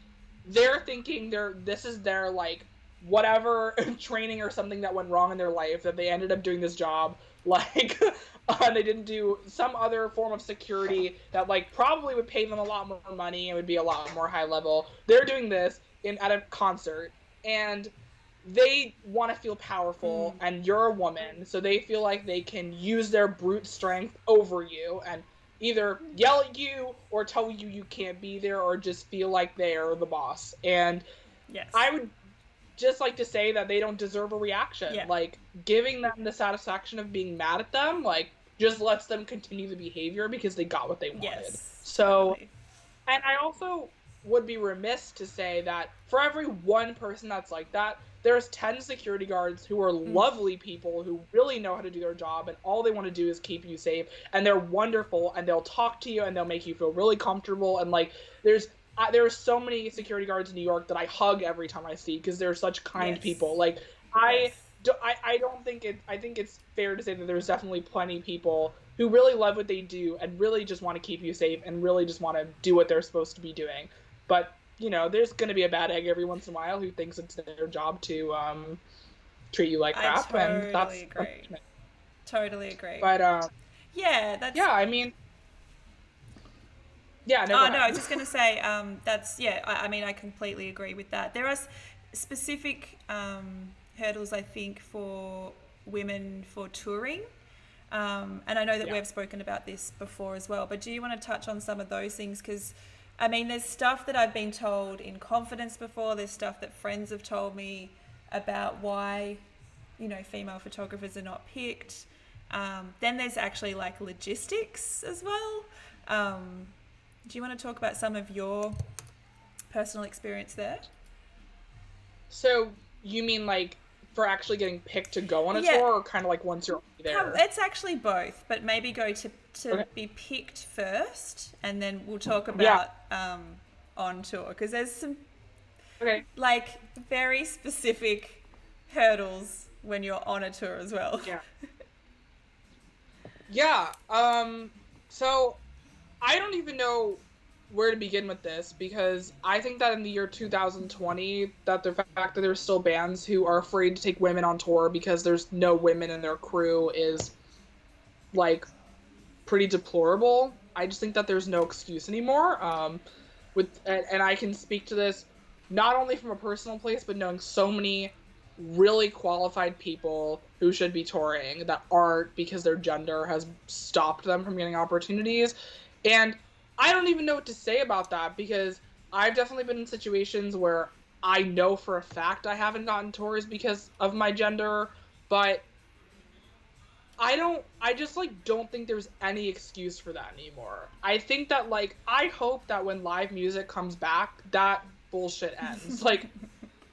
they're thinking this is their like whatever training or something that went wrong in their life that they ended up doing this job like they didn't do some other form of security that like probably would pay them a lot more money and would be a lot more high level. They're doing this in at a concert and they want to feel powerful and you're a woman, so they feel like they can use their brute strength over you and either yell at you or tell you you can't be there or just feel like they're the boss. And Yes. I would just like to say that they don't deserve a reaction. Yeah. Like giving them the satisfaction of being mad at them, like just lets them continue the behavior because they got what they wanted. Yes. So, Totally. and I also would be remiss to say that for every one person that's like that, there's 10 security guards who are lovely people who really know how to do their job and all they want to do is keep you safe and they're wonderful and they'll talk to you and they'll make you feel really comfortable and like there are so many security guards in New York that I hug every time I see because they're such kind Yes. people. Like Yes. I don't think I think it's fair to say that there's definitely plenty of people who really love what they do and really just want to keep you safe and really just want to do what they're supposed to be doing. But there's going to be a bad egg every once in a while who thinks it's their job to treat you like I crap, and totally that's agree. unfortunate. Totally agree. But Yeah, that's yeah, I mean, Yeah, no, go Oh no, I ahead. was just going to say that's yeah. I mean, I completely agree with that. There are specific hurdles, I think, for women for touring, and I know that Yeah. we've spoken about this before as well. But do you want to touch on some of those things? Because I mean, there's stuff that I've been told in confidence before. There's stuff that friends have told me about why, female photographers are not picked. Then there's actually like logistics as well. Um, do you want to talk about some of your personal experience there? So you mean like for actually getting picked to go on a Yeah, tour, or kind of like once you're already there? it's actually both, but maybe go to Okay. be picked first, and then we'll talk Yeah. about on tour because there's some Okay. like very specific hurdles when you're on a tour as well. Yeah. Yeah. So I don't even know where to begin with this because I think that in the year 2020 that the fact that there's still bands who are afraid to take women on tour because there's no women in their crew is like pretty deplorable. I just think that there's no excuse anymore. And I can speak to this not only from a personal place, but knowing so many really qualified people who should be touring that aren't because their gender has stopped them from getting opportunities. And I don't even know what to say about that because I've definitely been in situations where I know for a fact I haven't gotten tours because of my gender, but I just like don't think there's any excuse for that anymore. I think that like I hope that when live music comes back, that bullshit ends. Like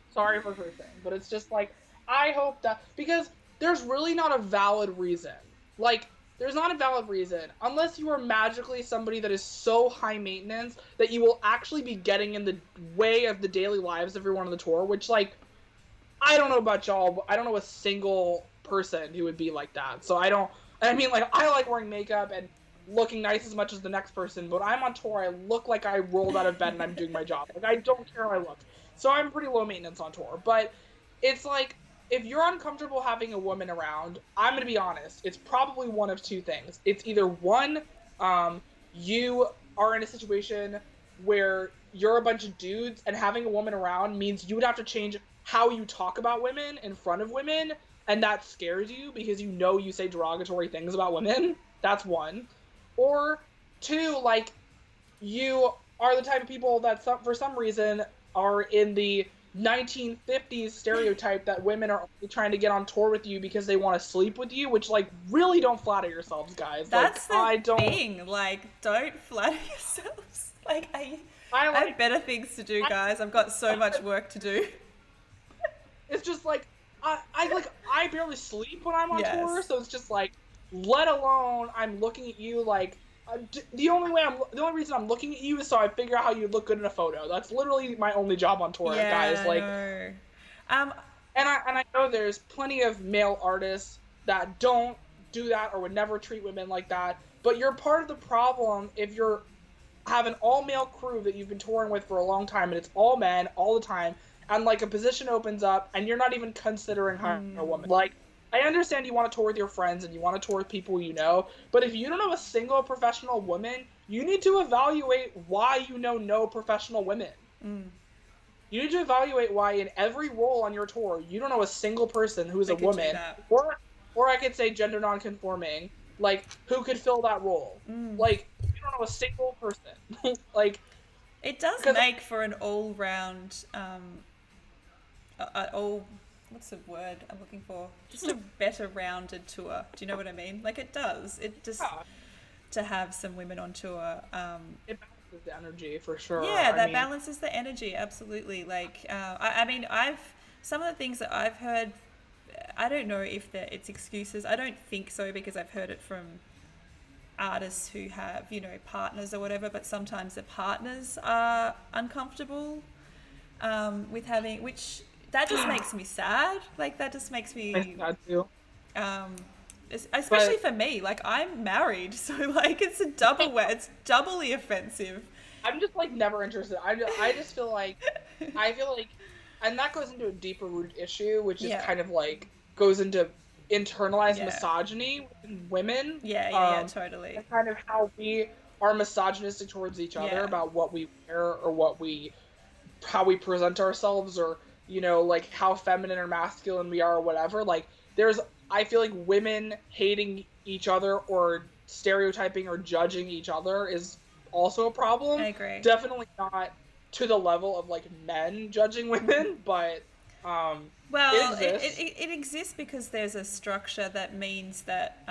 sorry for cursing, but it's just like I hope that because there's really not a valid reason. Like there's not a valid reason unless you are magically somebody that is so high maintenance that you will actually be getting in the way of the daily lives of everyone on the tour, which like I don't know about y'all, but I don't know a single person who would be like that. So I don't. I mean, like I like wearing makeup and looking nice as much as the next person, but I'm on tour. I look like I rolled out of bed and I'm doing my job. Like I don't care how I look. So I'm pretty low maintenance on tour. But it's like if you're uncomfortable having a woman around, I'm gonna be honest. It's probably one of two things. It's either one, you are in a situation where you're a bunch of dudes and having a woman around means you would have to change how you talk about women in front of women, and that scares you because you know you say derogatory things about women. That's one. Or two, like you are the type of people that for some reason are in the 1950s stereotype that women are only trying to get on tour with you because they want to sleep with you, which like really don't flatter yourselves, guys. Like That's the I don't. thing. Like, don't flatter yourselves. Like, I I have like. better things to do, I, guys. I've got so much work to do. it's just like I barely sleep when I'm on tour, Yes. so it's just like, let alone I'm looking at you like the only reason I'm looking at you is so I figure out how you look good in a photo. That's literally my only job on tour, guys. Yeah, I Like, know. Um, and I know there's plenty of male artists that don't do that or would never treat women like that. But you're part of the problem if you're have an all male crew that you've been touring with for a long time and it's all men all the time and like a position opens up and you're not even considering hiring a woman. Like I understand you want to tour with your friends and you want to tour with people you know, but if you don't know a single professional woman, you need to evaluate why you know no professional women. You need to evaluate why in every role on your tour you don't know a single person who's they a could do woman, that. or I could say gender nonconforming, like who could fill that role. Like you don't know a single person. Like It does because make for an all-round, all, what's the word I'm looking for? Just a better rounded tour. Do you know what I mean? Like it does. It just, yeah, to have some women on tour, it balances the energy for sure. yeah, I that mean, balances the energy, absolutely. Like, I mean, some of the things that I've heard, I don't know if it's excuses. I don't think so because I've heard it from artists who have, partners or whatever, but sometimes the partners are uncomfortable with having, which that just makes me sad. Like, that just makes I me, think that too. um, especially But for me, like I'm married, so like it's a double it's doubly offensive. I'm just like never interested. I just feel like and that goes into a deeper root issue, which is Yeah. kind of like goes into internalized Yeah. misogyny in women. Yeah, totally. And kind of how we are misogynistic towards each other Yeah. about what we wear or how we present ourselves, or like how feminine or masculine we are or whatever. Like there's I feel like women hating each other or stereotyping or judging each other is also a I problem. agree. Definitely not to the level of like men judging women, but it Well, exists. it exists because there's a structure that means that,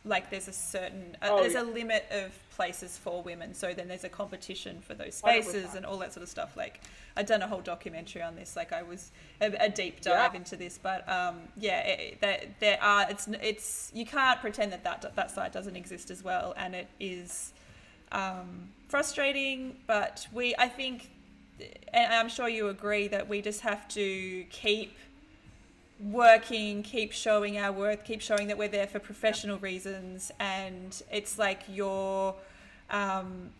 like, there's a certain, Oh there's yeah, a limit of places for women. So then there's a competition for those 100%. spaces and all that sort of stuff. Like, I've done a whole documentary on this. Like, I was a deep Yeah. dive into this. But yeah, there are. It's you can't pretend that side doesn't exist as well, and it is frustrating. But I think, and I'm sure you agree, that we just have to keep working, keep showing our worth, keep showing that we're there for professional reasons, and it's like um,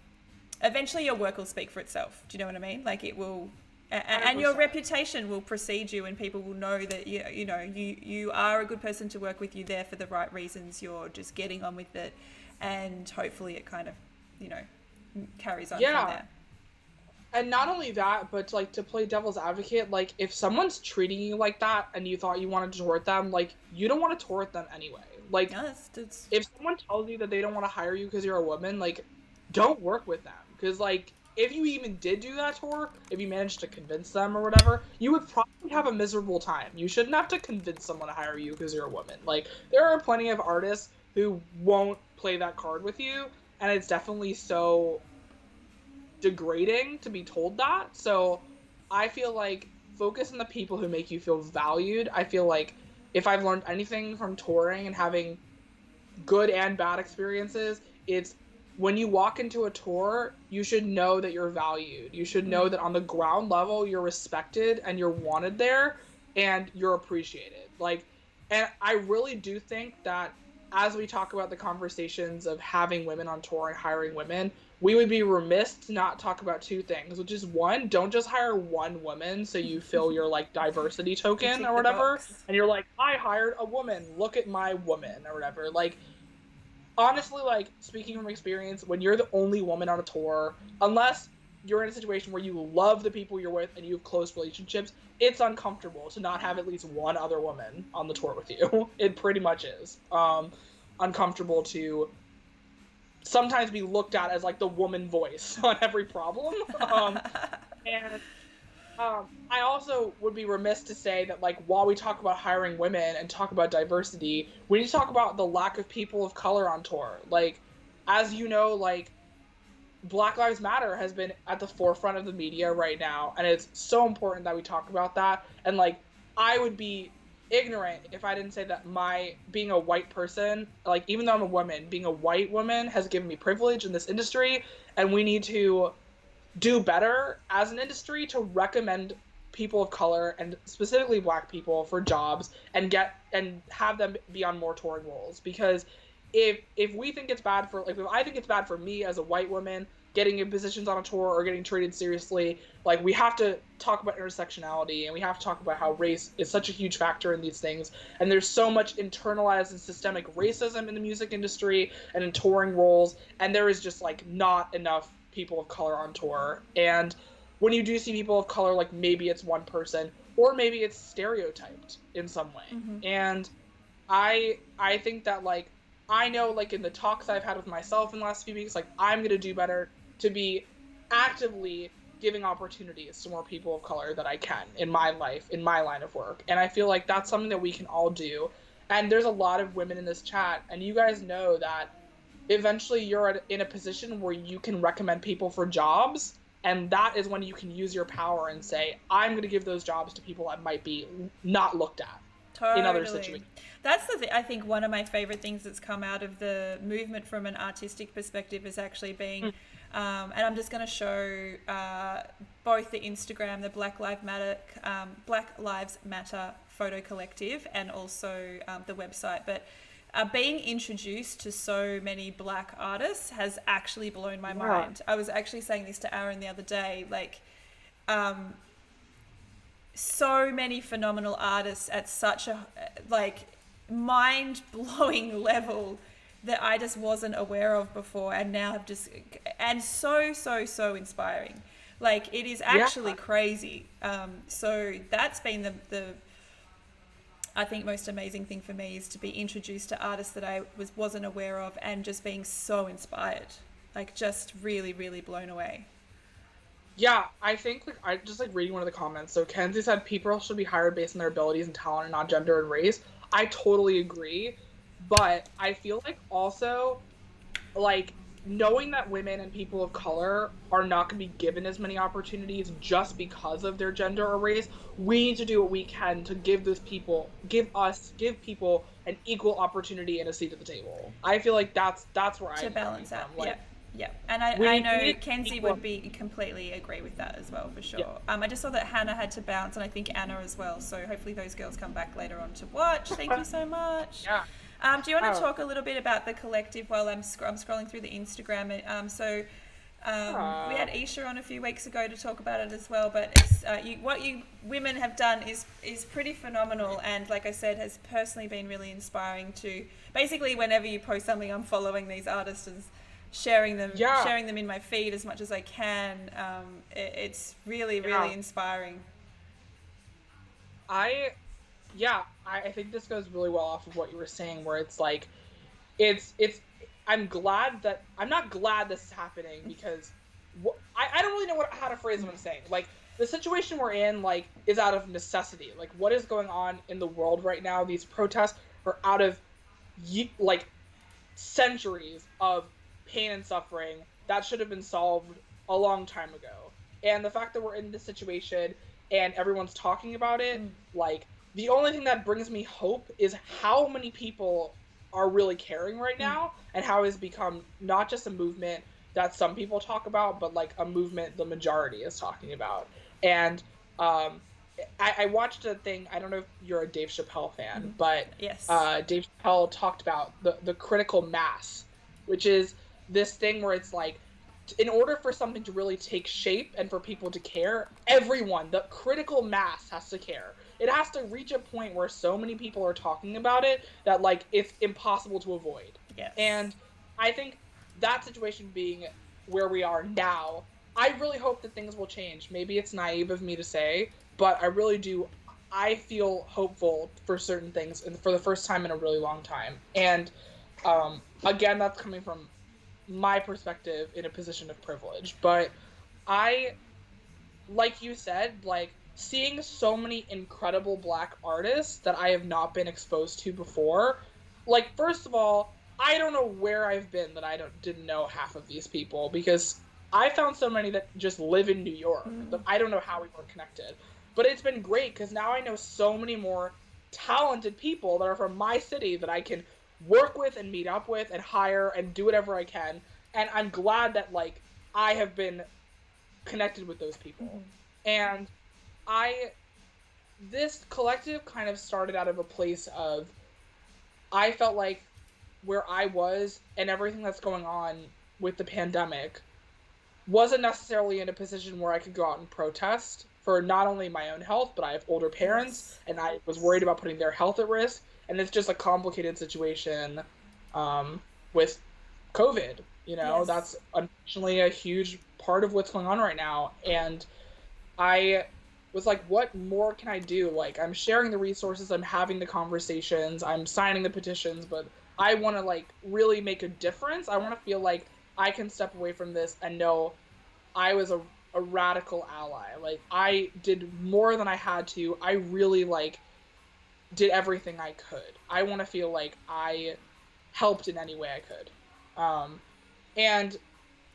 eventually your work will speak for itself. Do you know what I mean? Like it will, and your 100%. reputation will precede you, and people will know that you are a good person to work with. You there for the right reasons. You're just getting on with it, and hopefully it kind of you know carries on from Yeah. there. And not only that, but like to play devil's advocate, like if someone's treating you like that and you thought you wanted to tour them, like you don't want to tour them anyway. Like No, it's if someone tells you that they don't want to hire you because you're a woman, like don't work with them. Because like if you even did do that tour, if you managed to convince them or whatever, you would probably have a miserable time. You shouldn't have to convince someone to hire you because you're a woman. Like there are plenty of artists who won't play that card with you, and it's definitely so degrading to be told that. So I feel like focus on the people who make you feel valued. I feel like if I've learned anything from touring and having good and bad experiences, it's when you walk into a tour, you should know that you're valued. You should know that on the ground level, you're respected and you're wanted there and you're appreciated. Like, and I really do think that as we talk about the conversations of having women on tour and hiring women, we would be remiss to not talk about two things, which is one, don't just hire one woman so you fill your like diversity you token tick or the whatever, box. and you're like, I hired a woman, look at my woman or whatever. Like honestly, like speaking from experience, when you're the only woman on a tour, unless you're in a situation where you love the people you're with and you have close relationships, it's uncomfortable to not have at least one other woman on the tour with you. It pretty much is. Uncomfortable to sometimes be looked at as like the woman voice on every problem. And I also would be remiss to say that, like, while we talk about hiring women and talk about diversity, we need to talk about the lack of people of color on tour. Like, as you know, like, Black Lives Matter has been at the forefront of the media right now, and it's so important that we talk about that. And, like, I would be ignorant if I didn't say that my being a white person, like, even though I'm a woman, being a white woman has given me privilege in this industry, and we need to do better as an industry to recommend people of color and specifically black people for jobs and have them be on more touring roles. Because if we think it's bad for, like, if I think it's bad for me as a white woman getting in positions on a tour or getting treated seriously, like, we have to talk about intersectionality and we have to talk about how race is such a huge factor in these things. And there's so much internalized and systemic racism in the music industry and in touring roles, and there is just like not enough people of color on tour. And when you do see people of color, like, maybe it's one person or maybe it's stereotyped in some way. And I think that, like, I know, like, in the talks I've had with myself in the last few weeks, like, I'm gonna do better to be actively giving opportunities to more people of color that I can in my life, in my line of work. And I feel like that's something that we can all do. And there's a lot of women in this chat, and you guys know that eventually you're in a position where you can recommend people for jobs, and that is when you can use your power and say, I'm going to give those jobs to people that might be not looked at in other Totally. situations. That's I think one of my favorite things that's come out of the movement from an artistic perspective is actually being, and I'm just going to show both the Instagram, the Black Lives Matter photo collective, and also the website. But being introduced to so many black artists has actually blown my mind. I was actually saying this to Aaron the other day, like, so many phenomenal artists at such a like mind-blowing level that I just wasn't aware of before, and now have just, and so inspiring. Like, it is actually crazy. So that's been the I think most amazing thing for me, is to be introduced to artists that I wasn't aware of, and just being so inspired, like just really, really blown away. Yeah, I think like I just like reading one of the comments. So Kenzie said people should be hired based on their abilities and talent and not gender and race. I totally agree, but I feel like also like knowing that women and people of color are not going to be given as many opportunities just because of their gender or race, we need to do what we can to give give people an equal opportunity and a seat at the table. I feel like that's where To I'm coming balance out, from. Like, yeah. And I know Kenzie would be completely agree with that as well, for sure. Yeah. I just saw that Hannah had to bounce, and I think Anna as well. So hopefully those girls come back later on to watch. Thank you so much. Yeah. Do you want to talk a little bit about the collective while I'm scrolling through the Instagram? We had Isha on a few weeks ago to talk about it as well. But it's, what you women have done is pretty phenomenal, and like I said, has personally been really inspiring to. Basically, whenever you post something, I'm following these artists and sharing them in my feed as much as I can. It's really inspiring. I think this goes really well off of what you were saying, where it's like, it's. I'm not glad this is happening, because I don't really know how to phrase what I'm saying. Like, the situation we're in, like, is out of necessity. Like, what is going on in the world right now? These protests are out of like centuries of pain and suffering that should have been solved a long time ago. And the fact that we're in this situation and everyone's talking about it, like, the only thing that brings me hope is how many people are really caring right now, and how it's become not just a movement that some people talk about, but like a movement the majority is talking about. And I watched a thing, I don't know if you're a Dave Chappelle fan, but yes. Dave Chappelle talked about the critical mass, which is this thing where it's like, in order for something to really take shape and for people to care, the critical mass has to care. It has to reach a point where so many people are talking about it that, like, it's impossible to avoid. Yes. And I think that situation being where we are now, I really hope that things will change. Maybe it's naive of me to say, but I really do. I feel hopeful for certain things, and for the first time in a really long time. And again, that's coming from my perspective in a position of privilege. But I, like you said, like, seeing so many incredible Black artists that I have not been exposed to before. Like, first of all, I don't know where I've been that didn't know half of these people, because I found so many that just live in New York. That I don't know how we were connected. But it's been great, because now I know so many more talented people that are from my city that I can work with and meet up with and hire and do whatever I can. And I'm glad that, like, I have been connected with those people. And this collective kind of started out of a place of, I felt like where I was and everything that's going on with the pandemic wasn't necessarily in a position where I could go out and protest for not only my own health, but I have older parents, and I was worried about putting their health at risk. And it's just a complicated situation with COVID. You know, that's unfortunately a huge part of what's going on right now. And I was like, what more can I do? Like, I'm sharing the resources, I'm having the conversations, I'm signing the petitions, but I want to, like, really make a difference. I want to feel like I can step away from this and know I was a radical ally. Like, I did more than I had to. I really, like, did everything I could. I want to feel like I helped in any way I could. And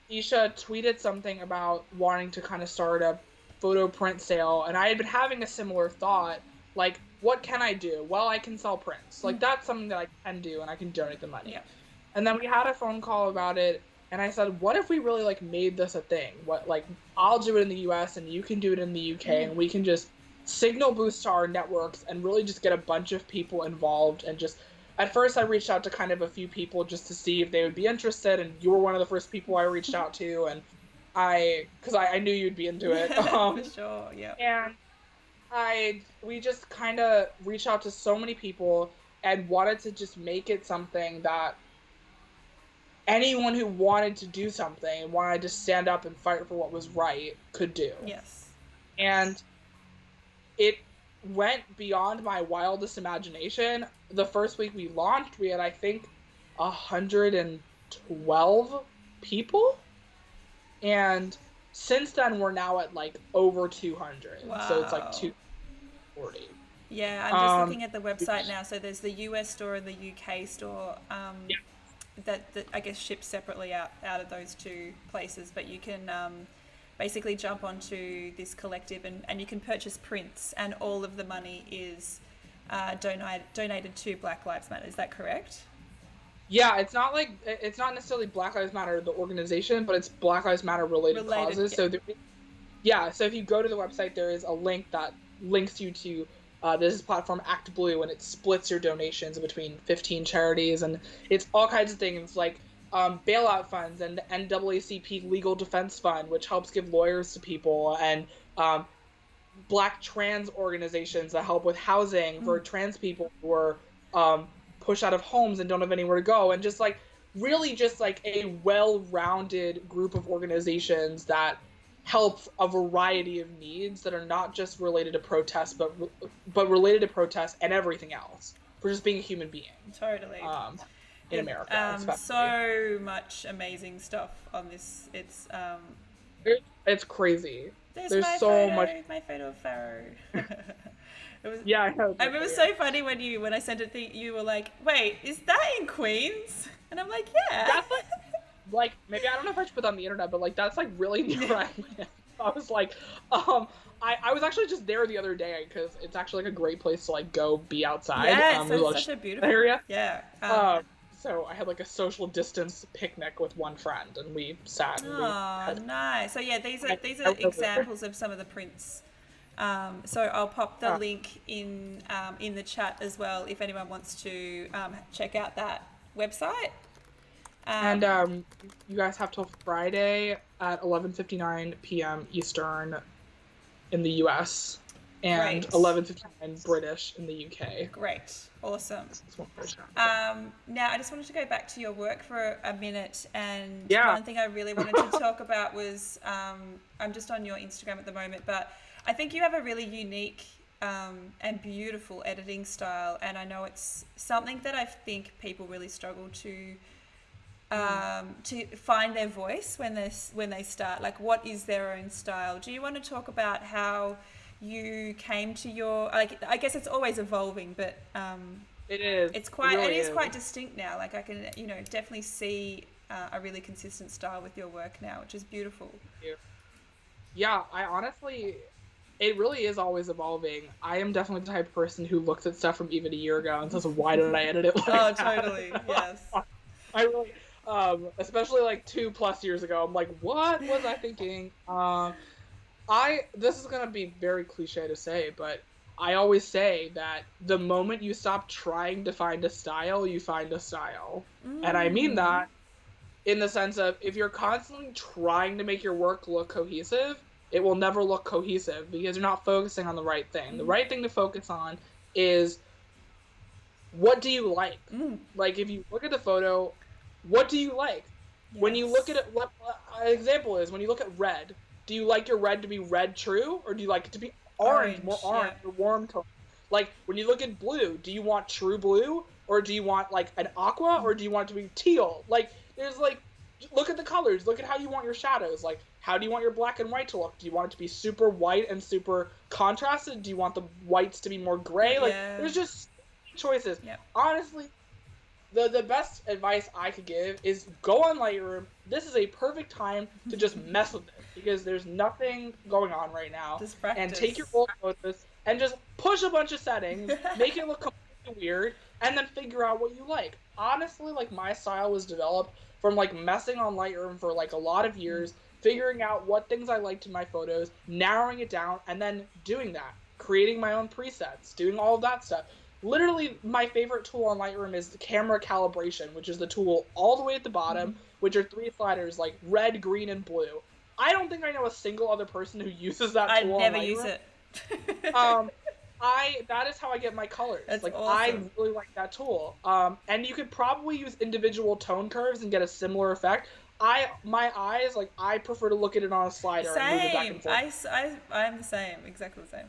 Isha tweeted something about wanting to kind of start a photo print sale, and I had been having a similar thought, like, what can I do? Well, I can sell prints. Like, that's something that I can do, and I can donate the money. And then we had a phone call about it, and I said, what if we really, like, made this a thing? What, like, I'll do it in the US and you can do it in the UK, and we can just signal boost to our networks and really just get a bunch of people involved. And just, at first I reached out to kind of a few people just to see if they would be interested, and you were one of the first people I reached out to, and because I knew you'd be into it. For sure, yeah. And we just kind of reached out to so many people and wanted to just make it something that anyone who wanted to do something and wanted to stand up and fight for what was right could do. Yes. And it went beyond my wildest imagination. The first week we launched, we had, I think, 112 people. And since then, we're now at like over 200. Wow. So it's like 240. Yeah, I'm just looking at the website now. So there's the US store and the UK store Yeah. that I guess ships separately out of those two places. But you can basically jump onto this collective and you can purchase prints, and all of the money is donated to Black Lives Matter. Is that correct? Yeah, it's not necessarily Black Lives Matter, the organization, but it's Black Lives Matter related causes. Yeah. So if you go to the website, there is a link that links you to this platform Act Blue, and it splits your donations between 15 charities, and it's all kinds of things like bailout funds and the NAACP Legal Defense Fund, which helps give lawyers to people, and Black trans organizations that help with housing for trans people who are pushed out of homes and don't have anywhere to go, and just like really just like a well-rounded group of organizations that help a variety of needs that are not just related to protests, but related to protests and everything else, for just being a human being. Totally. In America, so much amazing stuff on this. It's crazy. There's my photo of Pharaoh. Yeah, I know. It was so funny when I sent it. You were like, "Wait, is that in Queens?" And I'm like, "Yeah." That's like maybe, I don't know if I should put that on the internet, but like that's like really near where I live. I was like, I was actually just there the other day because it's actually like a great place to like go be outside. Yeah, it's such a beautiful area. Yeah. So I had like a social distance picnic with one friend, and we sat. And nice. So yeah, these are examples of some of the prints. So I'll pop the link in the chat as well if anyone wants to check out that website. And you guys have till Friday at 11:59 p.m. Eastern in the US and 11:59 British in the UK. Great. Awesome. Now, I just wanted to go back to your work for a minute, and one thing I really wanted to talk about was, I'm just on your Instagram at the moment, but I think you have a really unique and beautiful editing style, and I know it's something that I think people really struggle to find their voice when they start. Like, what is their own style? Do you want to talk about how you came to your, like, I guess it's always evolving, but it is. It is quite distinct now. Like, I can definitely see a really consistent style with your work now, which is beautiful. Thank you. Yeah, I honestly, it really is always evolving. I am definitely the type of person who looks at stuff from even a year ago and says, why did I edit it like that? Totally, yes. I really, especially like 2+ years ago, I'm like, what was I thinking? This is going to be very cliche to say, but I always say that the moment you stop trying to find a style, you find a style. And I mean that in the sense of, if you're constantly trying to make your work look cohesive, it will never look cohesive because you're not focusing on the right thing. The right thing to focus on is, what do you like? Like, if you look at the photo, what do you like? Yes. When you look at it, an example is, when you look at red, do you like your red to be red true, or do you like it to be orange, more orange, or warm tone? Like, when you look at blue, do you want true blue, or do you want like an aqua, or do you want it to be teal? Like, there's like, look at the colors, look at how you want your shadows. Like, how do you want your black and white to look? Do you want it to be super white and super contrasted? Do you want the whites to be more gray? Like, there's just choices. Yep. Honestly, the best advice I could give is go on Lightroom. This is a perfect time to just mess with it, because there's nothing going on right now. Just practice. And take your old photos and just push a bunch of settings, make it look completely weird, and then figure out what you like. Honestly, like, my style was developed from like messing on Lightroom for like a lot of years, figuring out what things I liked in my photos, narrowing it down, and then doing that, creating my own presets, doing all of that stuff. Literally, my favorite tool on Lightroom is the camera calibration, which is the tool all the way at the bottom, which are 3 sliders, like red, green, and blue. I don't think I know a single other person who uses that tool on Lightroom. I'd never use it. that is how I get my colors. That's Like I awesome. really like that tool. And you could probably use individual tone curves and get a similar effect. My eyes, like I prefer to look at it on a slider and move it back and Same. forth. I'm the same. Exactly the same.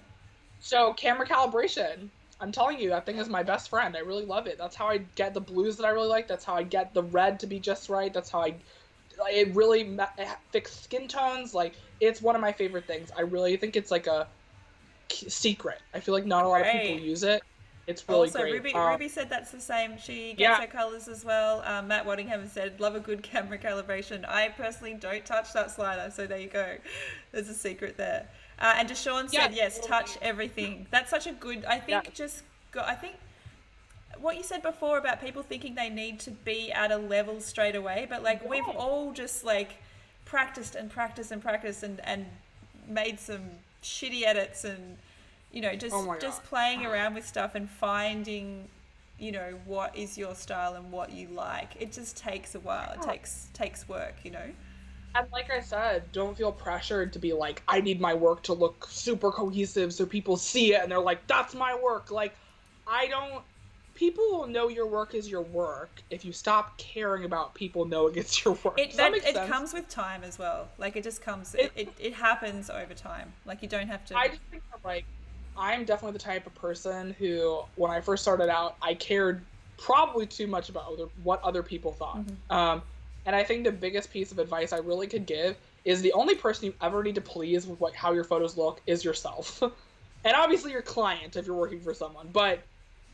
So camera calibration. I'm telling you, that thing is my best friend. I really love it. That's how I get the blues that I really like. That's how I get the red to be just right. That's how it really fixes skin tones. Like it's one of my favorite things. I really think it's like a secret. I feel like not a lot of people Great. use it. It's really Also, great. Ruby said that's the same. She gets Yeah, her colors as well. Matt Waddingham said, "Love a good camera calibration." I personally don't touch that slider, so there you go. There's a secret there. And Deshaun yeah, said, "Yes, touch everything." That's such a good. I yeah. think I think what you said before about people thinking they need to be at a level straight away, but like we've all just like practiced and practiced and practiced and made some shitty edits and Oh my just god. playing around with stuff and finding what is your style and what you like. It just takes a while. It takes work. And like I said, don't feel pressured to be like, I need my work to look super cohesive so people see it and they're like, that's my work. Like, I don't. People will know your work is your work if you stop caring about people knowing it's your work. Does that make It sense? comes with time as well. Like it just comes. It, It happens over time. Like you don't have to. I just think that, like, I'm definitely the type of person who, when I first started out, I cared probably too much about what other people thought. And I think the biggest piece of advice I really could give is the only person you ever need to please with how your photos look is yourself. And obviously your client if you're working for someone, but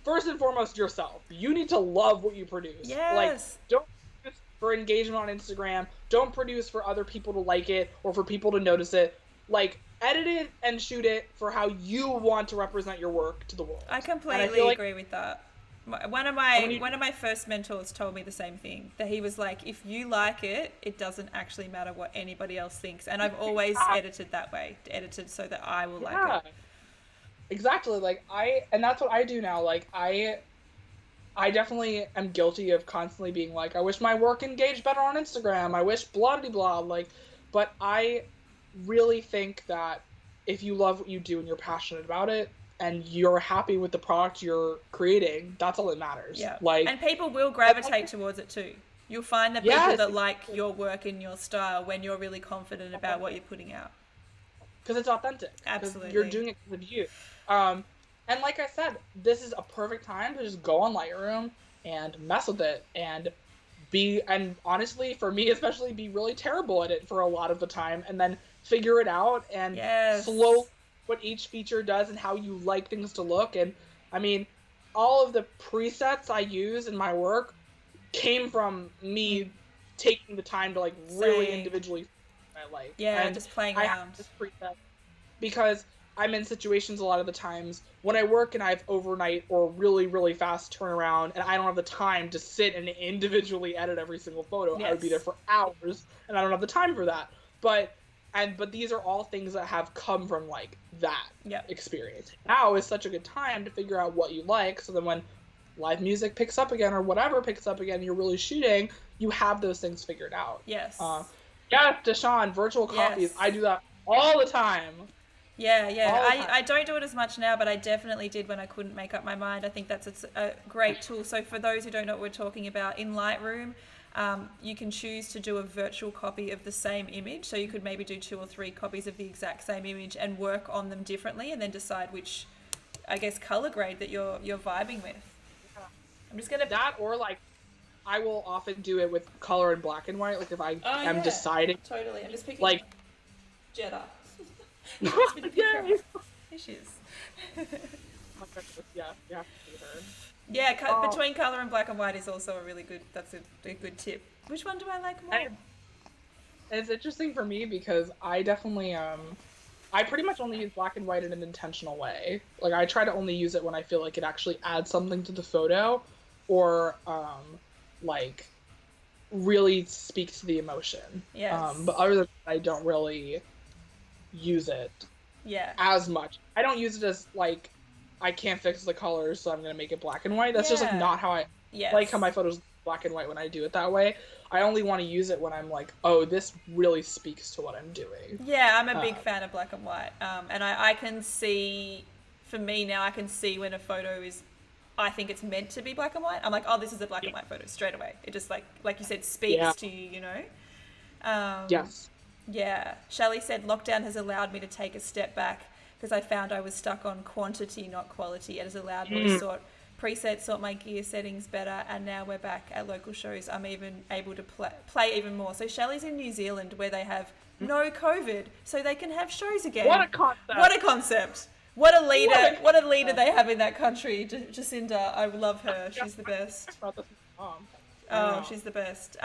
first and foremost yourself. You need to love what you produce. Like, Yes. don't produce for engagement on Instagram. Don't produce for other people to like it or for people to notice it. Like, edit it and shoot it for how you want to represent your work to the world. I And I completely feel like agree with that. when you One of my first mentors told me the same thing. That he was like, if you like it, it doesn't actually matter what anybody else thinks. And I've always edited that way, edited so that I will like it. exactly. Like and that's what I do now. Like I definitely am guilty of constantly being like, I wish my work engaged better on Instagram. I wish blah blah blah. Like, but I really think that if you love what you do and you're passionate about it and you're happy with the product you're creating, that's all that matters. Yeah. Like, And people will gravitate towards it too. You'll find the people yes, that like your work and your style when you're really confident about what you're putting out. because it's authentic. Because Absolutely. you're doing it because of you. Um, and like I said, this is a perfect time to just go on Lightroom and mess with it and and honestly, for me especially, be really terrible at it for a lot of the time and then figure it out and Yes. slow what each feature does and how you like things to look. And I mean, all of the presets I use in my work came from me taking the time to like really Same. individually I like. Yeah, And just playing I around. have this preset because I'm in situations a lot of the times when I work and I have overnight or really, really fast turnaround and I don't have the time to sit and individually edit every single photo. I would be there Yes. for hours and I don't have the time for that. But these are all things that have come from like that Yep. experience. Now is such a good time to figure out what you like so then when live music picks up again or whatever picks up again, you're really shooting, you have those things figured out. Yes. Yeah, Deshaun, virtual copies. Yes. I do that all the time. Yeah, All the time. I don't do it as much now, but I definitely did when I couldn't make up my mind. I think that's a great tool. So for those who don't know what we're talking about, in Lightroom, you can choose to do a virtual copy of the same image. So you could maybe do 2 or 3 copies of the exact same image and work on them differently and then decide which, I guess, color grade that you're vibing with. I'm just going to... That or like, I will often do it with color and black and white. Like if I am yeah. deciding. Totally. I'm just picking Like- Jetta. Yay! Here she is. Yeah, you have to see her. Yeah, between color and black and white is also a really good. That's a good tip. Which one do I like more? And it's interesting for me because I definitely I pretty much only use black and white in an intentional way. Like I try to only use it when I feel like it actually adds something to the photo, or like really speaks to the emotion. Yes. But other than that, I don't really use it Yeah. as much. I don't use it as like I can't fix the colors, so I'm gonna make it black and white. That's just like Yeah. not how I Yes. like how my photos look black and white when I do it that way. I only want to use it when I'm like, oh, this really speaks to what I'm doing. Yeah, I'm a big fan of black and white, and I can see for me now, I can see when a photo is, I think it's meant to be black and white. I'm like, oh, this is a black and white photo straight away. It just like you said, speaks to you, you know? Yes. Yeah. Shelley said, lockdown has allowed me to take a step back because I found I was stuck on quantity, not quality. It has allowed me to sort my gear settings better, and now we're back at local shows. I'm even able to play even more. So Shelley's in New Zealand where they have no COVID, so they can have shows again. What a concept! What a concept! What a leader! What a leader they have in that country. Jacinda, I love her. She's the best. Oh, she's the best.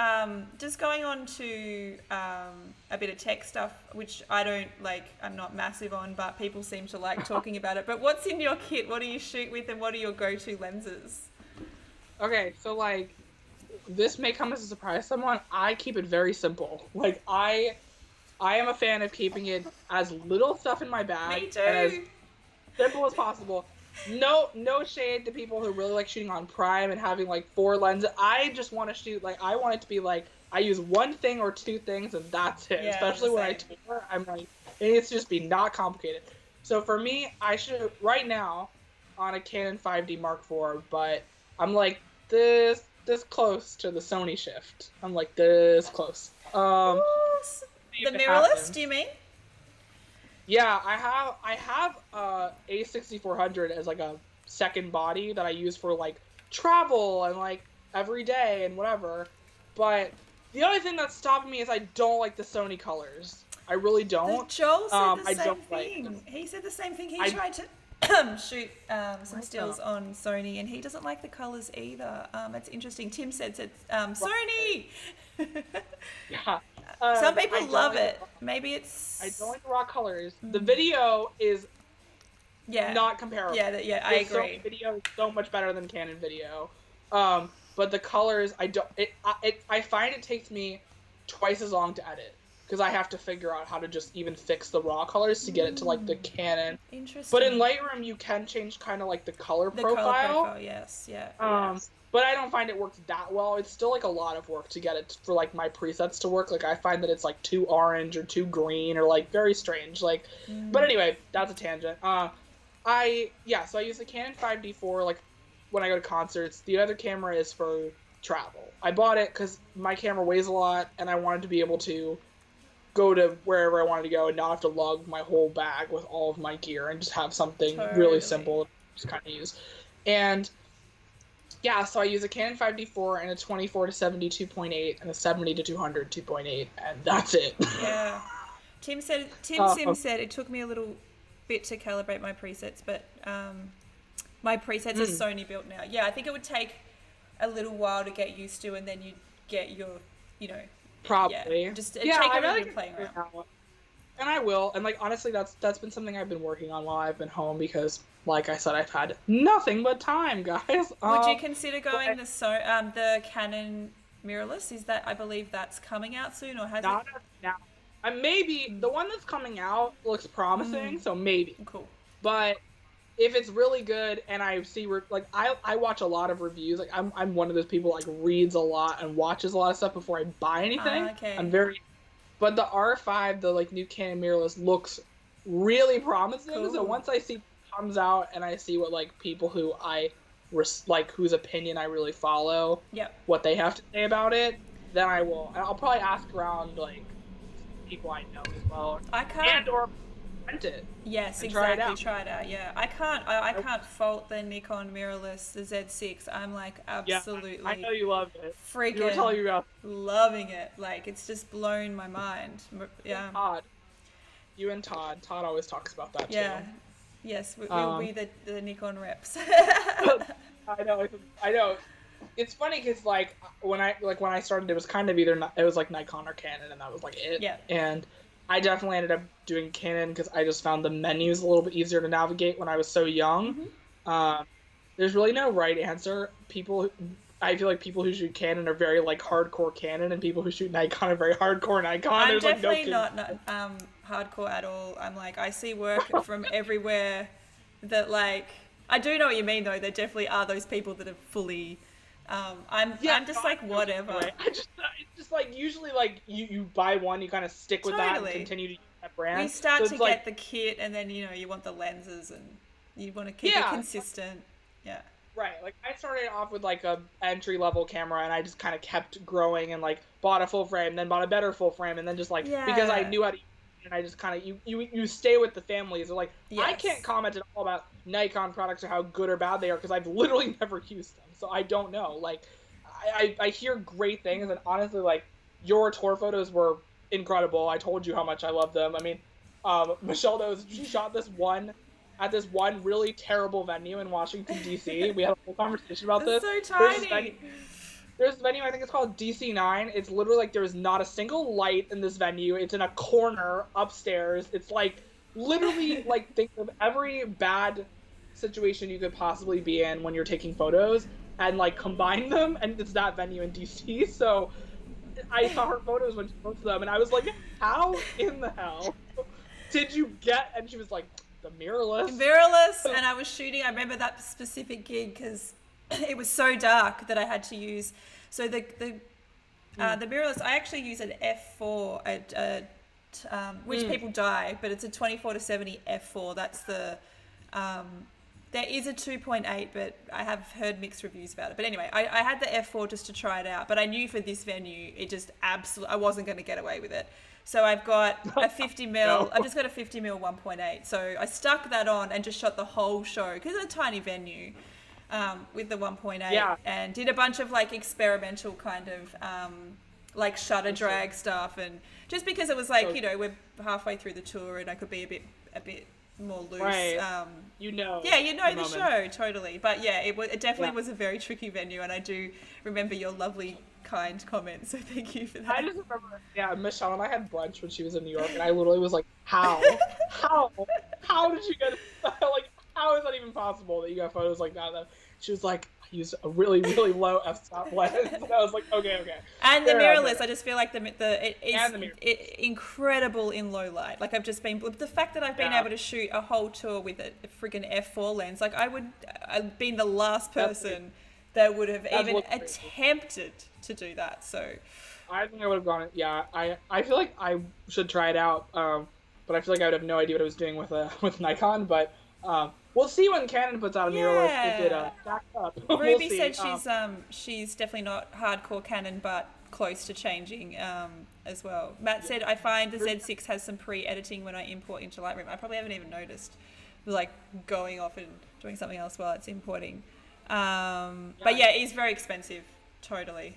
Just going on to a bit of tech stuff, which I don't like, I'm not massive on, but people seem to like talking about it. But what's in your kit? What do you shoot with, and what are your go-to lenses? Okay, so like, this may come as a surprise to someone. I keep it very simple. Like, I am a fan of keeping it as little stuff in my bag Me too. and as simple as possible. No shade to people who really like shooting on prime and having like 4 lenses. I just want to shoot, like, I want it to be like, I use one thing or 2 things and that's it. Yeah, especially when I tour, I'm like, it needs to just be not complicated. So for me, I shoot right now on a Canon 5D Mark IV, but I'm like this close to the Sony shift. I'm like this close. The mirrorless, do you mean? Yeah, I have A6400 as like a second body that I use for like travel and like every day and whatever. But the only thing that's stopping me is I don't like the Sony colors. I really don't. Joel said the same thing. He said the same thing. He tried to shoot some stills on Sony, and he doesn't like the colors either. It's interesting. Tim said Sony. Yeah. Some people love it. Maybe it's... I don't like the raw colors. The video is not comparable. Yeah, I agree. Sony video is so much better than Canon video. But the colors, I find it takes me twice as long to edit because I have to figure out how to just even fix the raw colors to get it to like the Canon. Interesting. But in Lightroom, you can change kind of like the color profile. Color profile, yes, yeah. Yes. But I don't find it works that well. It's still like a lot of work to get it for like my presets to work. Like I find that it's like too orange or too green or like very strange. Like, but anyway, that's a tangent. So I use the Canon 5D for like when I go to concerts. The other camera is for travel. I bought it because my camera weighs a lot and I wanted to be able to go to wherever I wanted to go and not have to lug my whole bag with all of my gear and just have something really simple to just kind of use. And yeah, so I use a Canon 5D4 and a 24 to 70 2.8 and a 70 to 200 2.8, and that's it. Yeah. Tim Sims said it took me a little bit to calibrate my presets, but my presets are Sony built now. Yeah, I think it would take a little while to get used to, and then you get your, probably. Yeah, just take a little bit playing around. And I will, and like honestly, that's been something I've been working on while I've been home because, like I said, I've had nothing but time, guys. Would you consider going the Canon mirrorless? Is that, I believe that's coming out soon, or has not it? Now, maybe the one that's coming out looks promising, so maybe. Cool. But if it's really good, and I see I watch a lot of reviews. Like I'm one of those people like reads a lot and watches a lot of stuff before I buy anything. Okay. But the R5, the like new Canon mirrorless, looks really promising. Cool. So once I see it comes out and I see what like people who I whose opinion I really follow, what they have to say about it, then I will. And I'll probably ask around like people I know as well. I can't. or rent it. Yes, exactly. Try it out. Yeah, I can't fault the Nikon mirrorless, the Z6. I'm like absolutely. Yeah, I know you love it. Freaking you were telling me about loving it. Like it's just blown my mind. Yeah. Todd. You and Todd. Todd always talks about that too. Yeah. Yes, we'll be the Nikon reps. I know. It's funny because like when I started, it was kind of it was like Nikon or Canon, and that was like it. Yeah. And I definitely ended up doing Canon because I just found the menus a little bit easier to navigate when I was so young. There's really no right answer. I feel like people who shoot Canon are very like hardcore Canon, and people who shoot Nikon are very hardcore Nikon. I'm definitely not hardcore at all. I'm like, I see work from everywhere that like, I do know what you mean though. There definitely are those people that are fully, I'm just like, whatever. It's just like, usually like you buy one, you kind of stick with that and continue to use that brand. We start to get the kit and then, you want the lenses and You want to keep it consistent. Yeah. Right. Like I started off with like a entry level camera and I just kind of kept growing and like bought a full frame, then bought a better full frame and then just like because I knew how to use it and I just kind of you stay with the families. So like I can't comment at all about Nikon products or how good or bad they are because I've literally never used them. So I don't know. Like I hear great things and honestly like your tour photos were incredible. I told you how much I love them. I mean, Michelle knows she shot this one at this one really terrible venue in Washington, D.C. We had a whole conversation about this. It's so tiny. There's this venue, I think it's called DC9. It's literally like there's not a single light in this venue. It's in a corner upstairs. It's like literally like think of every bad situation you could possibly be in when you're taking photos and like combine them, and it's that venue in DC. So I saw her photos when she posted them, and I was like, how in the hell did you get? And she was like, the mirrorless, and I was shooting. I remember that specific gig because it was so dark that I had to use. So the mirrorless, I actually use an f4 at which people die, but it's a 24-70 f4. That's the there is a 2.8, but I have heard mixed reviews about it. But anyway, I had the f4 just to try it out, but I knew for this venue it just absolutely I wasn't going to get away with it. So I've got a 50 mil. I've just got a 50 mil 1.8. So I stuck that on and just shot the whole show because it's a tiny venue with the 1.8 and did a bunch of like experimental kind of like shutter drag stuff, and just because it was like we're halfway through the tour and I could be a bit more loose. Right. The show totally. But yeah, it definitely was a very tricky venue, and I do remember your lovely kind comments, so thank you for that. I just remember, Michelle and I had brunch when she was in New York, and I literally was like, how did you get, like, how is that even possible that you got photos like that? She was like, I used a really, really low f-stop lens, and I was like, okay. And the mirrorless, I just feel like it is incredible in low light. Like I've the fact that I've been able to shoot a whole tour with a friggin' f4 lens, like I've been the last person that would have even attempted to do that. So I think I would have gone. Yeah, I feel like I should try it out. But I feel like I would have no idea what I was doing with Nikon. But we'll see when Canon puts out a mirrorless if it stacks up. Ruby said she's definitely not hardcore Canon, but close to changing as well. Matt said I find the Z6 has some pre-editing when I import into Lightroom. I probably haven't even noticed, like going off and doing something else while it's importing. But yeah, it's very expensive. Totally.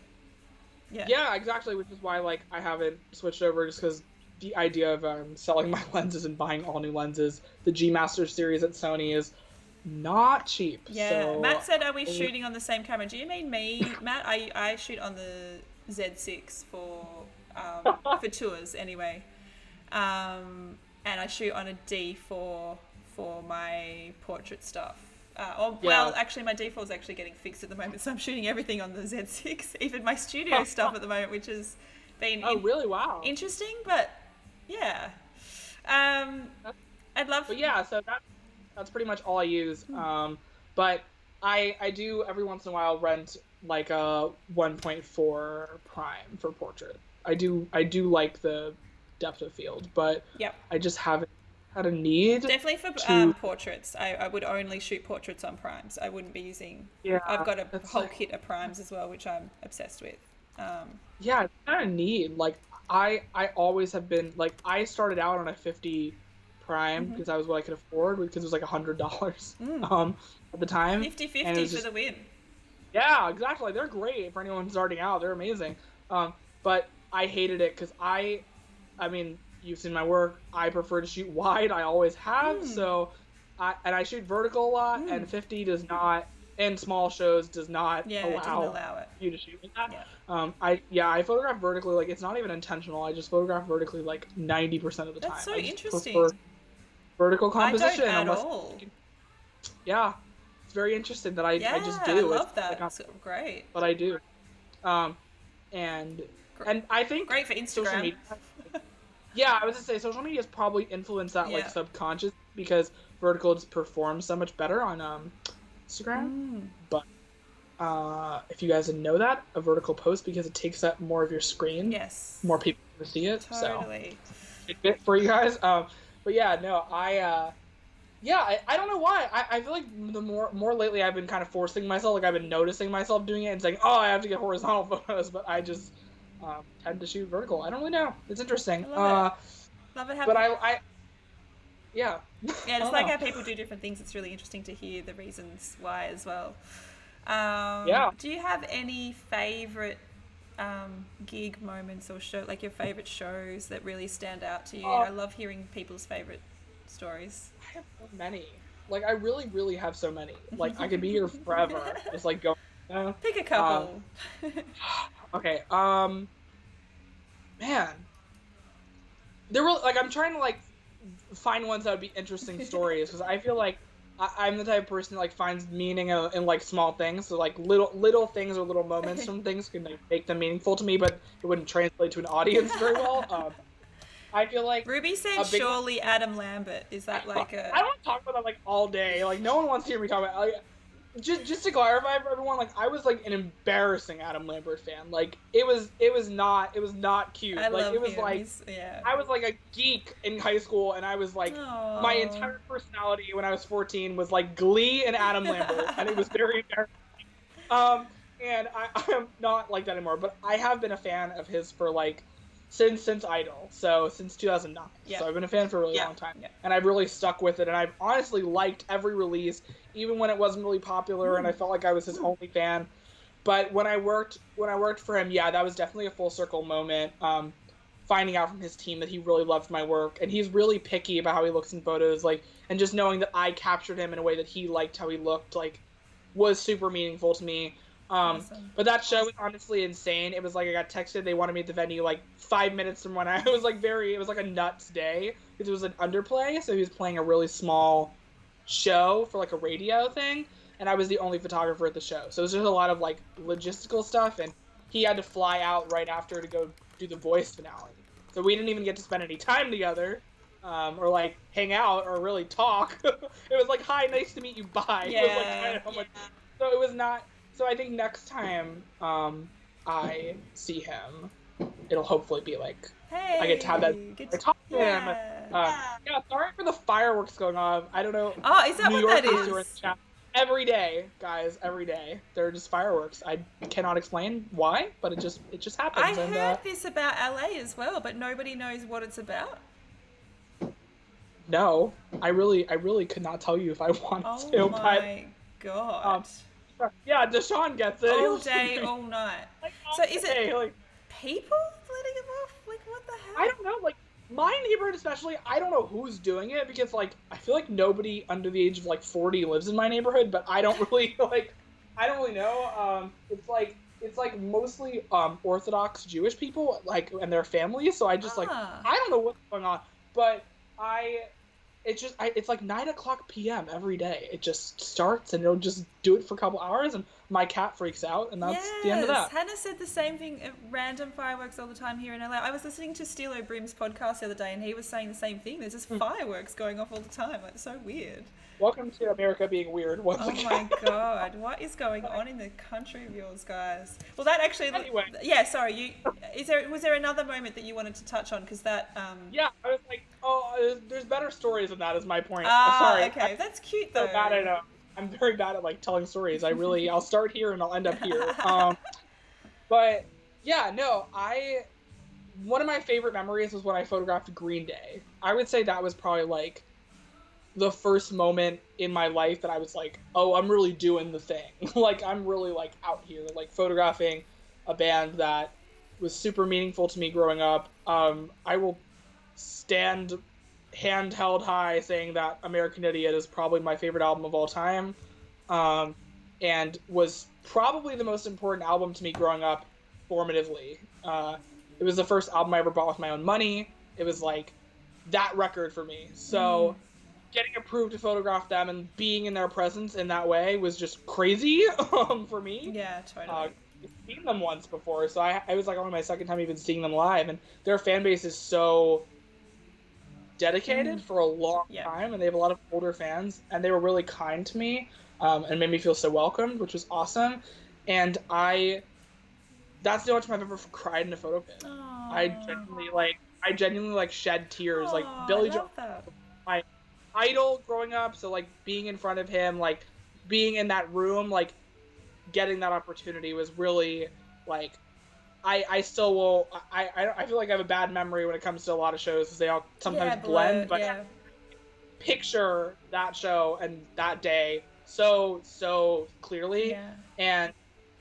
Yeah, exactly. Which is why like I haven't switched over, just because the idea of selling my lenses and buying all new lenses. The G Master series at Sony is not cheap. Yeah. So, Matt said, "Are we shooting on the same camera?" Do you mean me, Matt? I shoot on the Z6 for tours anyway, and I shoot on a D4 for my portrait stuff. Well, actually, my default is actually getting fixed at the moment, so I'm shooting everything on the Z6, even my studio stuff at the moment, which has been really wow interesting. But yeah, I'd love. But yeah, so that's pretty much all I use. But I do every once in a while rent like a 1.4 prime for portrait. I do like the depth of field, but I just haven't had a need. Definitely for portraits. I would only shoot portraits on primes. I wouldn't be using. I've got a whole kit of primes as well, which I'm obsessed with. Yeah, it's kind of neat. Like I always have been like I started out on a 50 prime because that was what I could afford because it was like $100 at the time. 50-50 for the win. Yeah, exactly. They're great for anyone starting out. They're amazing. But I hated it because I mean. You've seen my work. I prefer to shoot wide. I always have. So, I shoot vertical a lot, and 50 does not, and small shows does not allow you to shoot like that. I photograph vertically. Like it's not even intentional. I just photograph vertically like 90% of the time. That's so interesting. Vertical composition. I don't at all. Yeah, it's very interesting that I just do. I love that. That's great. But I do. And I think great for Instagram. Social media, yeah, I was gonna say social media has probably influenced that like subconscious because vertical just performs so much better on Instagram. But if you guys didn't know that, a vertical post because it takes up more of your screen. Yes. More people can see it. Totally. So it's good for you guys. But yeah, no, yeah, I don't know why. I feel like the more lately I've been kind of forcing myself, like I've been noticing myself doing it and saying, oh, I have to get horizontal photos, but I just tend to shoot vertical. I don't really know. It's interesting. I love it. Love it. But yeah, Yeah, I it's don't like know. how people do different things. It's really interesting to hear the reasons why as well. Yeah. Do you have any favorite gig moments or show, like your favorite shows that really stand out to you? Uh, I love hearing people's favorite stories. I have so many. Like I really, really have so many. Like I could be here forever, just like going. You know? Pick a Um, couple. okay. Man, there were like I'm trying to like find ones that would be interesting stories because I feel like I'm the type of person that like finds meaning in like small things. So like little things or little moments from things can like, make them meaningful to me, but it wouldn't translate to an audience very well. I feel like Ruby said a big one. surely Adam Lambert. Is that like I a... don't want to talk about that like all day. Like no one wants to hear me talk about. Like, just to clarify for everyone, like I was like an embarrassing Adam Lambert fan. Like it was not cute. I Like love it was him. like Yeah. I was like a geek in high school, and I was like my Aww. entire personality when I was 14 was like Glee and Adam Lambert, and it was very embarrassing. Um, and I am not like that anymore. But I have been a fan of his for like since Idol, so since 2009. Yeah. So I've been a fan for a really long time, and I've really stuck with it. And I've honestly liked every release, even when it wasn't really popular, and I felt like I was his only fan. But when I worked for him, yeah, that was definitely a full circle moment. Finding out from his team that he really loved my work, and he's really picky about how he looks in photos, like, and just knowing that I captured him in a way that he liked how he looked, like, was super meaningful to me. Awesome. But that show was honestly insane. It was like I got texted they wanted me at the venue like 5 minutes from when I it was like a nuts day because it was an underplay, so he was playing a really small show for like a radio thing, and I was the only photographer at the show. So it was just a lot of like logistical stuff, and he had to fly out right after to go do the voice finale. So we didn't even get to spend any time together, or like hang out or really talk. It was like, hi, nice to meet you, bye. Yeah. It was like kind of how much. So it was not. So I think next time I see him, it'll hopefully be like Hey. I get to have that. I talk to him. Yeah. Yeah, sorry for the fireworks going off. I don't know. Oh, is that New what that Yorkers who are in is? the chat. Every day, guys, every day. They're just fireworks. I cannot explain why, but it just I happens. And heard this about LA as well, but nobody knows what it's about. no, I really could not tell you if I wanted Oh to. my god. But yeah, Deshaun gets it. All day, all night. Like, So is it day, like, people letting him off? Like, what the hell? I don't know, like my neighborhood especially, I don't know who's doing it because like I feel like nobody under the age of like 40 lives in my neighborhood, but I don't really I don't really know. It's like mostly Orthodox Jewish people like and their families, so I just like I don't know what's going on, but it's like 9 o'clock p.m. every day. It just starts and it'll just do it for a couple hours, and my cat freaks out, and that's the end of that. Hannah said the same thing at random fireworks all the time here in LA. I was listening to Steelo Brim's podcast the other day, and he was saying the same thing. There's just fireworks going off all the time. Like, it's so weird. Welcome to America being weird once again. Oh my god, what is going on in the country of yours, guys? Well, that actually. Anyway. Yeah, sorry. Was there another moment that you wanted to touch on? Because that. Yeah, I was like, there's better stories than that. Is my point. Ah, Sorry. okay, that's cute though. So bad I know. I'm very bad at like telling stories. I'll start here and I'll end up here. But yeah, no, one of my favorite memories was when I photographed Green Day. I would say that was probably like the first moment in my life that I was like, oh, I'm really doing the thing. Like I'm really like out here, like photographing a band that was super meaningful to me growing up. I will stand hand held high saying that American Idiot is probably my favorite album of all time, and was probably the most important album to me growing up formatively. It was the first album I ever bought with my own money. It was like that record for me. So getting approved to photograph them and being in their presence in that way was just crazy for me. Yeah, totally. I've seen them once before, so I was like only my second time even seeing them live, and their fan base is so dedicated for a long time, and they have a lot of older fans, and they were really kind to me, and made me feel so welcomed, which was awesome. And that's the only time I've ever cried in a photo pit. I genuinely shed tears. Aww, like Billy I Joel, love that. idol growing up, so like being in front of him, like being in that room, like getting that opportunity was really like I still will I feel like I have a bad memory when it comes to a lot of shows because they all sometimes Yeah, blur. blend, but Yeah. picture that show and that day so clearly. Yeah. And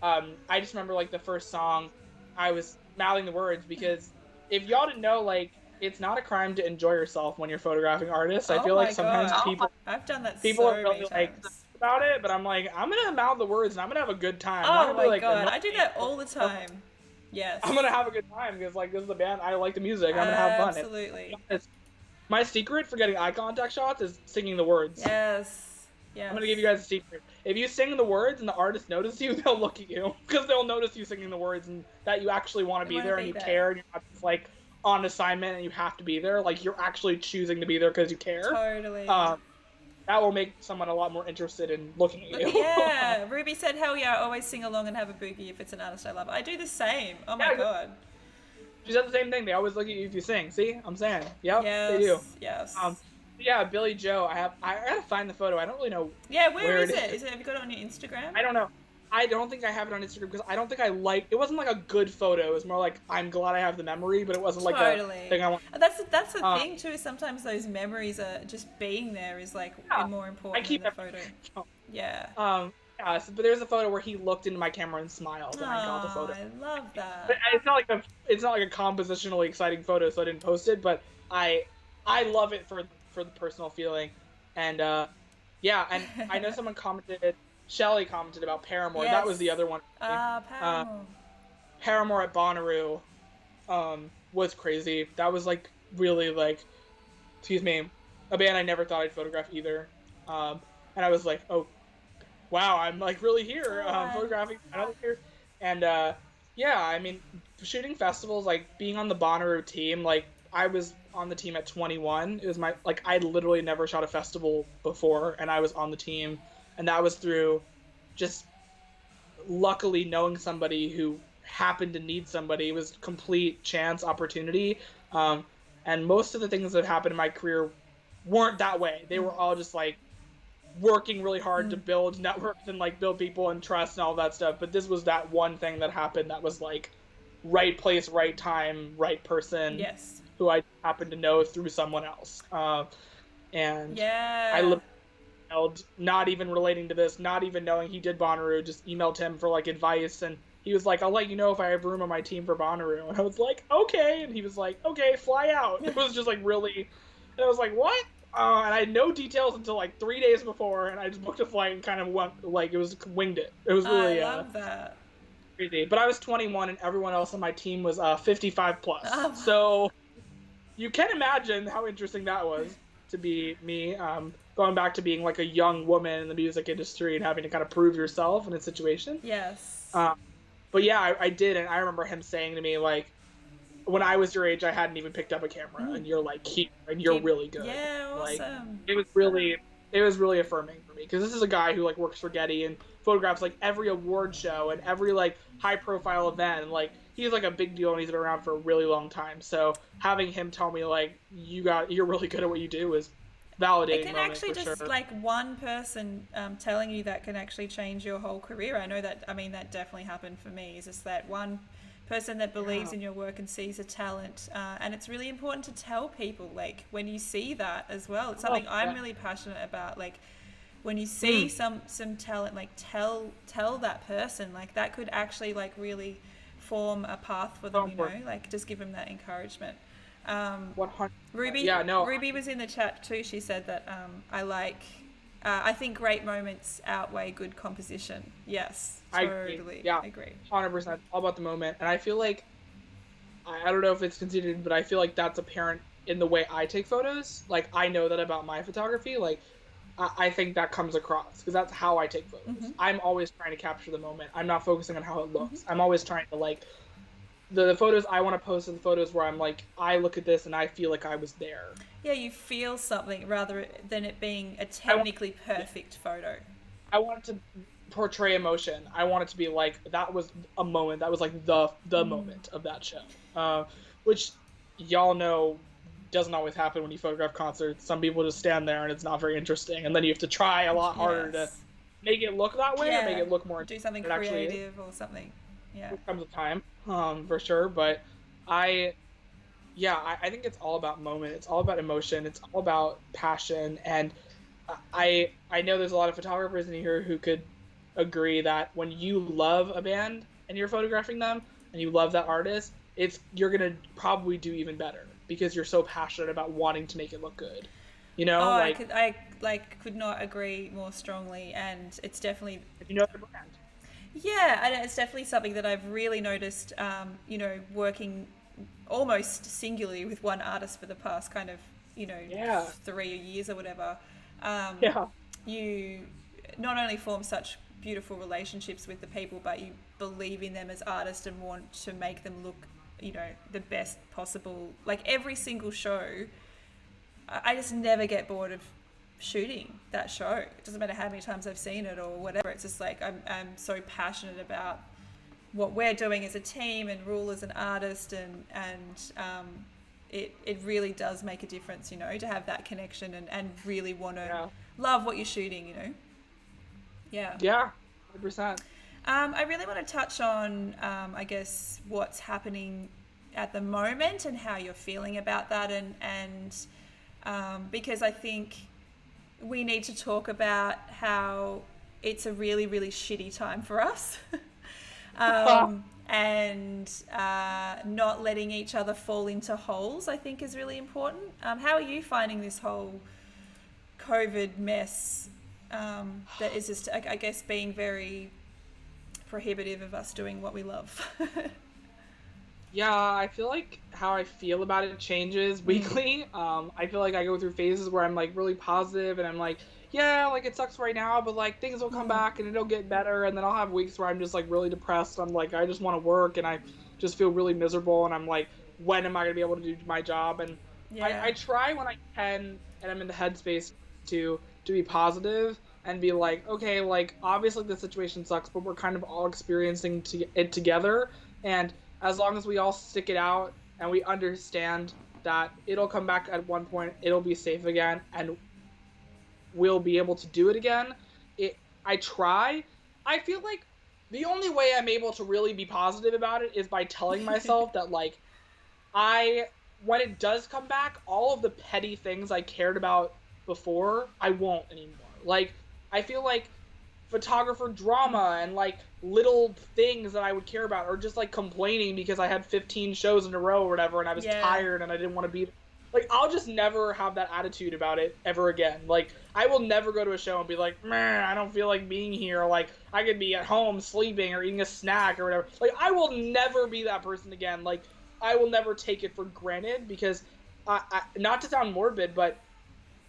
I just remember like the first song I was mouthing the words because if y'all didn't know, like it's not a crime to enjoy yourself when you're photographing artists. I Oh feel like my sometimes god. people I've done that people are so many really like times. about it, but I'm like, I'm gonna mouth the words and I'm gonna have a good time. I'm not Oh gonna be my like god. annoying. I do that all the time. Yes. I'm gonna have a good time because like this is the band. I like the music. I'm gonna have fun. Absolutely. My secret for getting eye contact shots is singing the words. Yes. I'm Yes. gonna give you guys a secret. If you sing the words and the artist notices you, they'll look at you because they'll notice you singing the words and that you actually want to You be wanna there be and you there. care and you're not just like on assignment and you have to be there. Like you're actually choosing to be there because you care. Totally. That will make someone a lot more interested in looking at you. Yeah. Ruby said, hell yeah, I always sing along and have a boogie if it's an artist I love. I do the same. Oh my Yeah, god. she said the same thing. They always look at you if you sing. See, I'm saying. Yep, Yes. they do. Yes. Yeah, Billy Joe. I gotta find the photo. I don't really know. Yeah, where is it it? Is it? Have you got it on your Instagram? I don't know. I don't think I have it on Instagram because I don't think I like. It wasn't like a good photo. It was more like I'm glad I have the memory, but it wasn't like Totally. a thing I want. That's the thing too. Sometimes those memories are just being there is like more important than the photo. Yeah. Yeah. But there's a photo where he looked into my camera and smiled, and I got the photo. I love that. But it's not like a compositionally exciting photo, so I didn't post it. But I love it for the personal feeling, and yeah. And I know someone commented. Shelly commented about Paramore. Yes. That was the other one. Paramore. Paramore at Bonnaroo was crazy. That was like really like, excuse me, a band I never thought I'd photograph either. And I was like, oh, wow, I'm like really here photographing another here. And yeah, I mean, shooting festivals, like being on the Bonnaroo team, like I was on the team at 21. It was my like I'd literally never shot a festival before, and I was on the team. And that was through just luckily knowing somebody who happened to need somebody. It was complete chance opportunity. And most of the things that happened in my career weren't that way. They were all just like working really hard to build networks and like build people and trust and all that stuff. But this was that one thing that happened that was like right place, right time, right person. Yes. Who I happened to know through someone else. And yeah. I not even relating to this, not even knowing he did Bonnaroo, just emailed him for like advice, and he was like, I'll let you know if I have room on my team for Bonnaroo. And I was like, okay. And he was like, okay, fly out. It was just like really, and I was like, what? And I had no details until like 3 days before, and I just booked a flight and kind of went, like, it was winged it. It was really I love that. Crazy. But I was 21 and everyone else on my team was 55 plus. So you can imagine how interesting that was to be me. Going back to being like a young woman in the music industry and having to kind of prove yourself in a situation. Yes. But yeah, I did, and I remember him saying to me like, when I was your age, I hadn't even picked up a camera, and you're like here, and you're really good. Yeah, awesome. Like, it was really affirming for me because this is a guy who like works for Getty and photographs like every award show and every like high profile event, and like he's like a big deal and he's been around for a really long time. So having him tell me like you're really good at what you do is validating. It can actually just like one person telling you that can actually change your whole career. I know that. I mean, that definitely happened for me. Is just that one person that believes in your work and sees a talent, and it's really important to tell people like when you see that as well. It's something I'm really passionate about. Like when you see some talent, like tell that person like that could actually like really form a path for them. You know, like just give them that encouragement. 100. Ruby, yeah, no. Ruby was in the chat too. She said that I think great moments outweigh good composition. Yes, totally. I agree. 100%. All about the moment. And I feel like, I don't know if it's considered, but I feel like that's apparent in the way I take photos. Like, I know that about my photography. Like, I think that comes across because that's how I take photos. I'm always trying to capture the moment. I'm not focusing on how it looks. I'm always trying to like, the photos I want to post are the photos where I'm like, I look at this and I feel like I was there. Yeah, you feel something rather than it being a technically perfect photo. I want it to portray emotion. I want it to be like, that was a moment. That was like the moment of that show. Which y'all know doesn't always happen when you photograph concerts. Some people just stand there and it's not very interesting, and then you have to try a lot harder to Yes. make it look that way or make Yeah. it look more Do interesting something than it actually is. creative or something. Yeah. It comes with time, for sure. But I, yeah, I think it's all about moment. It's all about emotion. It's all about passion. And I know there's a lot of photographers in here who could agree that when you love a band and you're photographing them and you love that artist, you're gonna probably do even better because you're so passionate about wanting to make it look good. You know, Oh, like I like could not agree more strongly, and it's definitely if you know the brand. yeah, and it's definitely something that I've really noticed. Working almost singularly with one artist for the past kind of Yeah. 3 years or whatever. Um, Yeah. you not only form such beautiful relationships with the people, but you believe in them as artists and want to make them look, the best possible. Like every single show, I just never get bored of shooting that show. It doesn't matter how many times I've seen it or whatever. It's just like I'm so passionate about what we're doing as a team and Rule as an artist, and it really does make a difference, to have that connection and really want to love what you're shooting. Yeah. Yeah. 100%. I really want to touch on, I guess, what's happening at the moment and how you're feeling about that, and because I think we need to talk about how it's a really, really shitty time for us. And not letting each other fall into holes, I think, is really important. How are you finding this whole COVID mess that is just, I guess, being very prohibitive of us doing what we love? Yeah, I feel like how I feel about it changes weekly. I feel like I go through phases where I'm like really positive and I'm like, yeah, like it sucks right now, but like things will come back and it'll get better. And then I'll have weeks where I'm just like really depressed. I'm like, I just want to work and I just feel really miserable. And I'm like, when am I going to be able to do my job? And I try when I can and I'm in the headspace to be positive and be like, okay, like obviously the situation sucks, but we're kind of all experiencing it together. And as long as we all stick it out and we understand that it'll come back at one point, it'll be safe again, and we'll be able to do it again. I try. I feel like the only way I'm able to really be positive about it is by telling myself that, like, when it does come back, all of the petty things I cared about before, I won't anymore. Like, I feel like photographer drama and like little things that I would care about, or just like complaining because I had 15 shows in a row or whatever and I was tired and I didn't want to be like, I'll just never have that attitude about it ever again. Like, I will never go to a show and be like, man, I don't feel like being here. Like, I could be at home sleeping or eating a snack or whatever. Like, I will never be that person again. Like, I will never take it for granted because not to sound morbid, but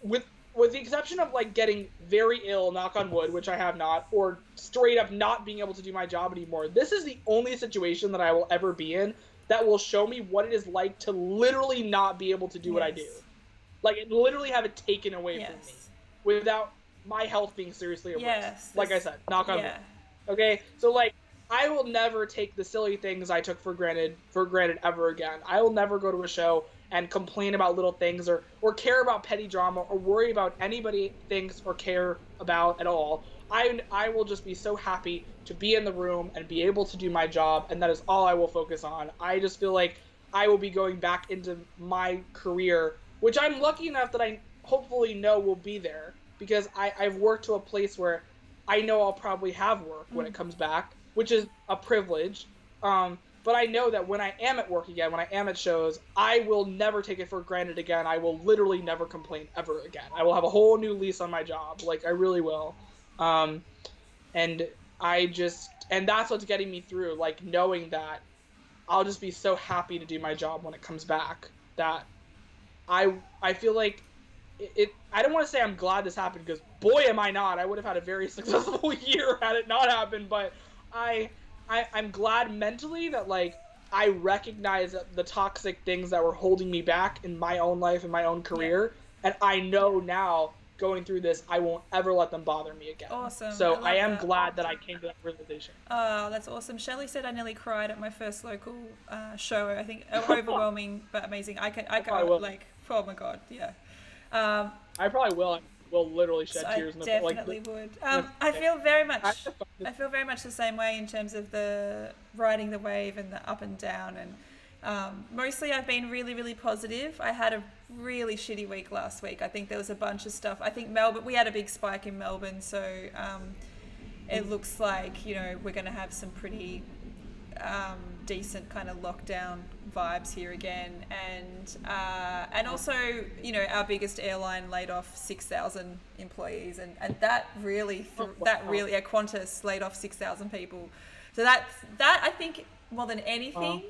with the exception of like getting very ill, knock on wood, which I have not, or straight up not being able to do my job anymore, this is the only situation that I will ever be in that will show me what it is like to literally not be able to do what I do. Like, literally have it taken away from me without my health being seriously at risk. Like I said, knock on wood. Okay? So, like, I will never take the silly things I took for granted ever again. I will never go to a show and complain about little things or care about petty drama or worry about anybody thinks or care about at all. I will just be so happy to be in the room and be able to do my job, and that is all I will focus on. I just feel like I will be going back into my career, which I'm lucky enough that I hopefully know will be there, because I've worked to a place where I know I'll probably have work when it comes back, which is a privilege. But I know that when I am at work again, when I am at shows, I will never take it for granted again. I will literally never complain ever again. I will have a whole new lease on my job. Like, I really will. And that's what's getting me through, like, knowing that I'll just be so happy to do my job when it comes back, that I feel like I don't want to say I'm glad this happened, because boy am I not. I would have had a very successful year had it not happened, but I'm glad mentally that, like, I recognize the toxic things that were holding me back in my own life and my own career, and I know now, going through this, I won't ever let them bother me again. Awesome. So I am glad that I came to that realization. Oh, that's awesome. Shelley said I nearly cried at my first local show. I think overwhelming but amazing. I can like Oh my god, yeah. Um, I probably will. I will literally so shed I tears in definitely would. the I feel very I much. just find it I feel very much the same way in terms of the riding the wave and the up and down, and mostly I've been really, really positive. I had a really shitty week last week. I think there was a bunch of stuff. I think Melbourne. We had a big spike in Melbourne, so it looks like we're going to have some pretty decent kind of lockdown vibes here again, and also our biggest airline laid off 6,000 employees, and that really Qantas laid off 6,000 people, so that I think more than anything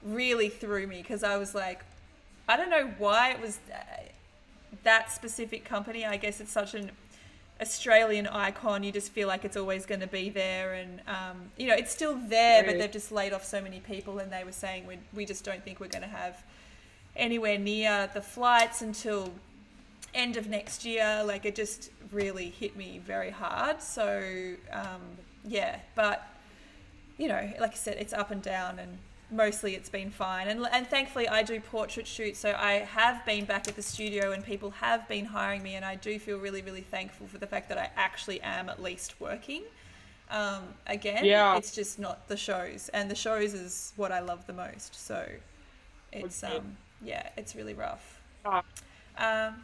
really threw me, because I was like, I don't know why it was that specific company. I guess it's such an Australian icon. You just feel like it's always going to be there, and it's still there, but they've just laid off so many people, and they were saying we just don't think we're going to have anywhere near the flights until end of next year. Like, it just really hit me very hard. So but like I said, it's up and down, and mostly it's been fine, and thankfully I do portrait shoots, so I have been back at the studio and people have been hiring me, and I do feel really, really thankful for the fact that I actually am at least working again. It's just not the shows, and the shows is what I love the most, so it's it's really rough.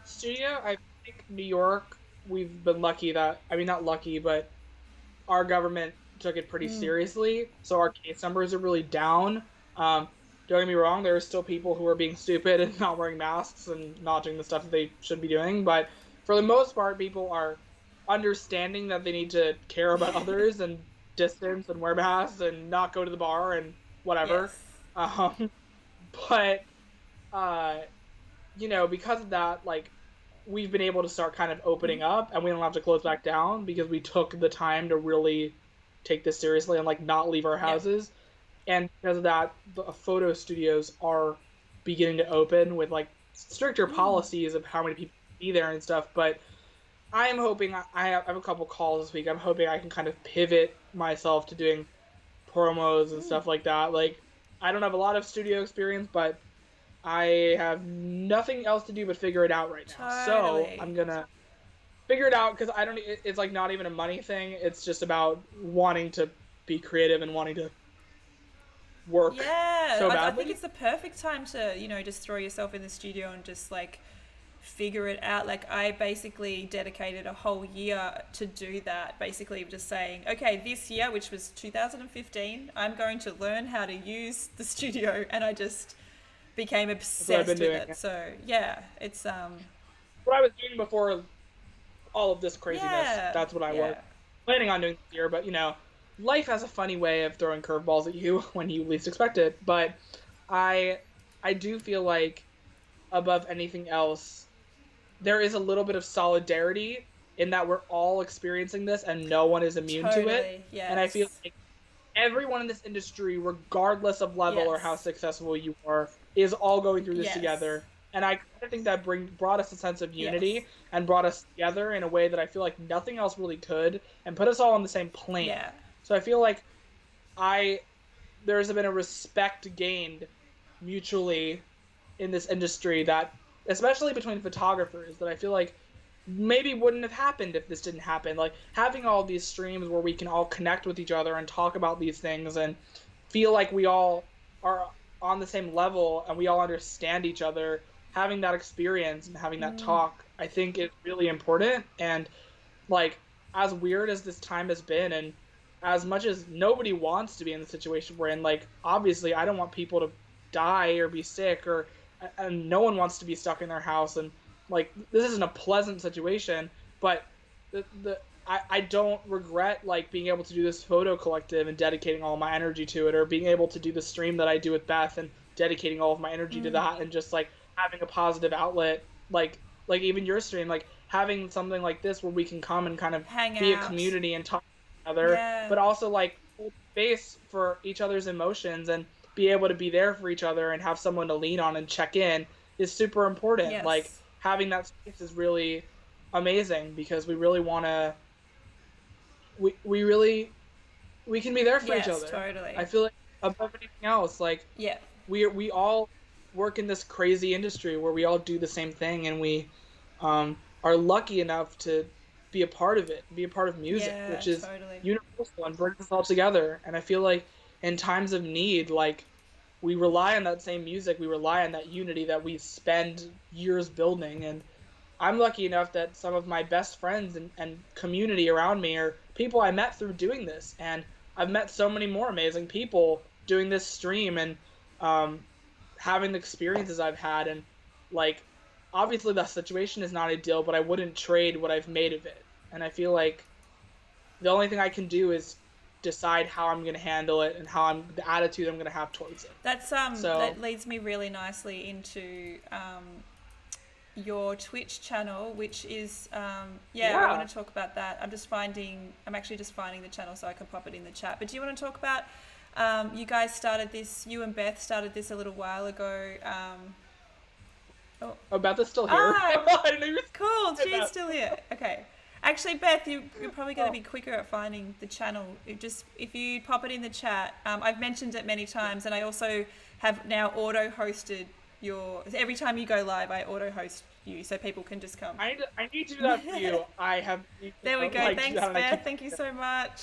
Studio, I think New York, we've been lucky that, I mean, not lucky, but our government took it pretty seriously, so our case numbers are really down. Don't get me wrong, there are still people who are being stupid and not wearing masks and not doing the stuff that they should be doing, but for the most part, people are understanding that they need to care about others and distance and wear masks and not go to the bar and whatever. Yes. But because of that, like, we've been able to start kind of opening up, and we don't have to close back down because we took the time to really take this seriously and like not leave our houses. And because of that, the photo studios are beginning to open with like stricter policies of how many people can be there and stuff. But I am hoping, I have a couple calls this week, I'm hoping I can kind of pivot myself to doing promos and stuff like that. Like, I don't have a lot of studio experience, but I have nothing else to do but figure it out right now. Totally. So I'm gonna figure it out, because it's like not even a money thing. It's just about wanting to be creative and wanting to work so badly. I think it's the perfect time to just throw yourself in the studio and just like figure it out. Like, I basically dedicated a whole year to do that, basically just saying, okay, this year, which was 2015, I'm going to learn how to use the studio, and I just became obsessed with it. So it's what I was doing before all of this craziness. That's what I was planning on doing this year, but life has a funny way of throwing curveballs at you when you least expect it. But I do feel like, above anything else, there is a little bit of solidarity in that we're all experiencing this and no one is immune to it. Yes. And I feel like everyone in this industry, regardless of level or how successful you are, is all going through this together. And I think that brought us a sense of unity and brought us together in a way that I feel like nothing else really could, and put us all on the same plane. So I feel like there's been a respect gained mutually in this industry, that, especially between photographers, that I feel like maybe wouldn't have happened if this didn't happen. Like, having all these streams where we can all connect with each other and talk about these things and feel like we all are on the same level and we all understand each other, having that experience and having that talk, I think is really important. And like, as weird as this time has been, and as much as nobody wants to be in the situation we're in, like, obviously I don't want people to die or be sick, and no one wants to be stuck in their house, and like, this isn't a pleasant situation, but I don't regret like being able to do this photo collective and dedicating all my energy to it, or being able to do the stream that I do with Beth and dedicating all of my energy to that, and just like having a positive outlet, like even your stream, like having something like this where we can come and kind of be a community and talk to each other, but also like hold space for each other's emotions and be able to be there for each other and have someone to lean on and check in is super important. Like, having that space is really amazing, because we really want to, we can be there for each other. Totally. I feel like above anything else, like we all work in this crazy industry where we all do the same thing, and we are lucky enough to be a part of it, be a part of music, Yeah, which is totally. universal and brings us all together. And I feel like in times of need, like we rely on that same music, we rely on that unity that we spend years building. And I'm lucky enough that some of my best friends and community around me are people I met through doing this. And I've met so many more amazing people doing this stream and um, having the experiences I've had. And like, obviously, the situation is not ideal, but I wouldn't trade what I've made of it. And I feel like the only thing I can do is decide how I'm going to handle it and the attitude I'm going to have towards it. That's So, that leads me really nicely into your Twitch channel, which is yeah. I want to talk about that. I'm actually just finding the channel so I can pop it in the chat. But do you want to talk about you guys started this, you and Beth started this a little while ago. Beth is still here. Ah, I didn't even cool, she's Beth. still here. Okay. Actually, Beth, you're probably going to be quicker at finding the channel. If you pop it in the chat, I've mentioned it many times, and I also have now auto-hosted every time you go live, I auto-host you, so people can just come. I need to do that for you. There we go. Thanks, Beth. Thank you so much.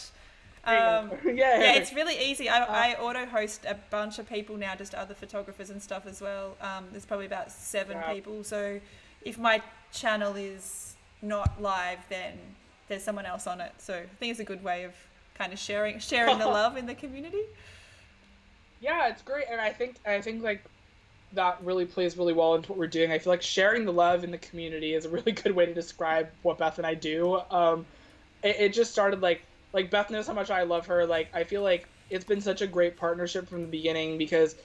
Yeah, it's really easy. I auto-host a bunch of people now, just other photographers and stuff as well. There's probably about 7 people. So if my channel is not live, then there's someone else on it. So I think it's a good way of kind of sharing the love in the community. Yeah, it's great, and I think like that really plays really well into what we're doing. I feel like sharing the love in the community is a really good way to describe what Beth and I do. It just started like Beth knows how much I love her. Like, I feel like it's been such a great partnership from the beginning because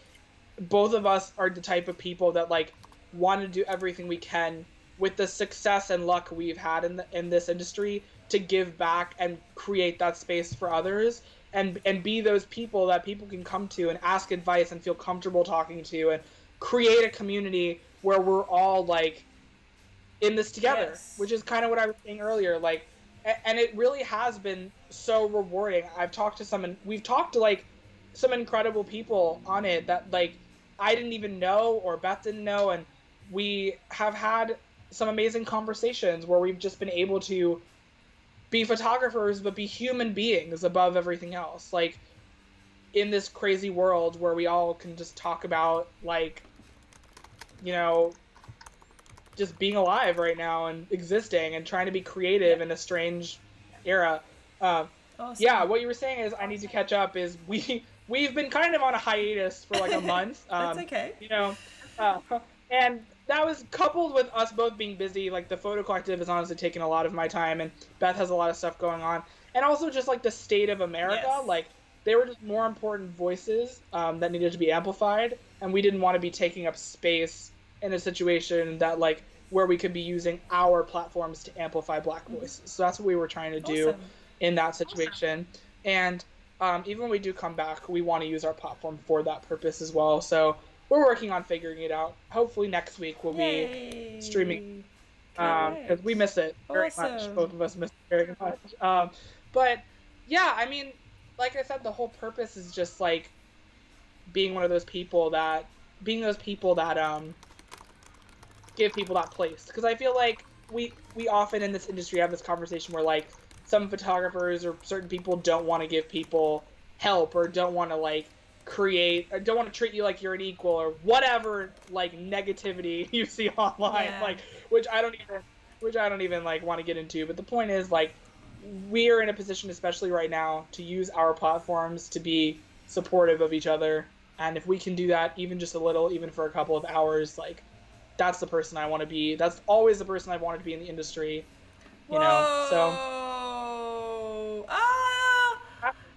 both of us are the type of people that like want to do everything we can with the success and luck we've had in this industry to give back and create that space for others and be those people that people can come to and ask advice and feel comfortable talking to and create a community where we're all like in this together, Yes. which is kind of what I was saying earlier. Like, and it really has been so rewarding. We've talked to like some incredible people on it that like I didn't even know or Beth didn't know, and we have had some amazing conversations where we've just been able to be photographers but be human beings above everything else, like in this crazy world where we all can just talk about like, you know, just being alive right now and existing and trying to be creative in a strange era. Awesome. Yeah, what you were saying is I need to catch up is we've been kind of on a hiatus for like a month. That's okay. You know, and that was coupled with us both being busy. Like the photo collective has honestly taken a lot of my time, and Beth has a lot of stuff going on, and also just like the state of America. Yes. Like they were just more important voices that needed to be amplified, and we didn't want to be taking up space in a situation that like where we could be using our platforms to amplify Black voices. So that's what we were trying to do in that situation. And even when we do come back, we want to use our platform for that purpose as well. So we're working on figuring it out. Hopefully next week we'll be streaming because we miss it very much. Both of us miss it very much. But yeah, I mean, like I said, the whole purpose is just like being those people that give people that place. Because I feel like we often in this industry have this conversation where like some photographers or certain people don't want to give people help or don't want to like create or don't want to treat you like you're an equal or whatever like negativity you see online, like which I don't even like want to get into. But the point is like we are in a position, especially right now, to use our platforms to be supportive of each other, and if we can do that even just a little, even for a couple of hours, like that's the person I want to be. That's always the person I've wanted to be in the industry, you know. So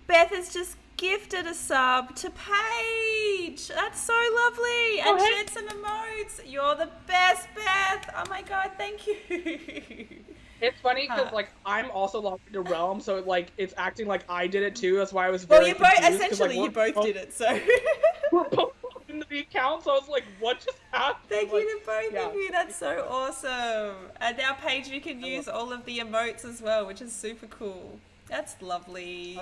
Beth has just gifted a sub to Paige. That's so lovely. And shared some emotes. You're the best, Beth. Oh my god, thank you. It's funny because like I'm also logged into Realm, so like it's acting like I did it too. That's why I was very confused. Essentially you both did it, so we're both in the account, so I was like, what just happened? Thank you to both of you. That's so awesome. And now, Paige, you can use all of the emotes as well, which is super cool. That's lovely.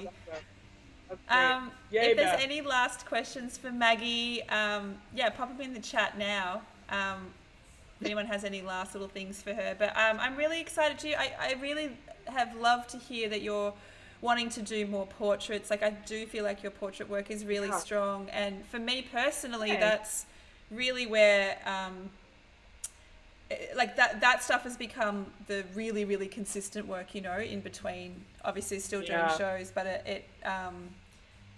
That's great. Yay, If there's Beth. any last questions for Maggie, yeah, pop them in the chat now. If anyone has any last little things for her. But I'm really excited to. I really have loved to hear that you're wanting to do more portraits. Like I do feel like your portrait work is really strong, and for me personally, that's really where like that stuff has become the really really consistent work, you know, in between obviously still doing shows, but it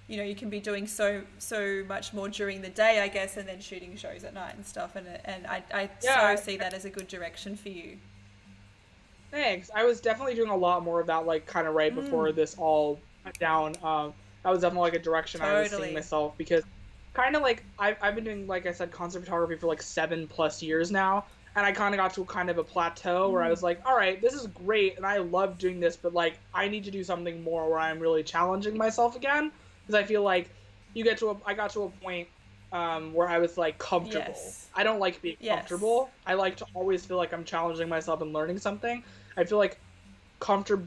you know, you can be doing so much more during the day, I guess, and then shooting shows at night and stuff, and I so see that as a good direction for you. Thanks. I was definitely doing a lot more of that, like kind of right before this all went down. That was definitely like a direction I was seeing myself, because kind of like I've been doing, like I said, concert photography for like 7+ years now, and I kind of got to kind of a plateau where I was like, all right, this is great, and I love doing this, but like I need to do something more where I'm really challenging myself again, because I feel like I got to a point where I was like comfortable. Yes. I don't like being comfortable. I like to always feel like I'm challenging myself and learning something. I feel like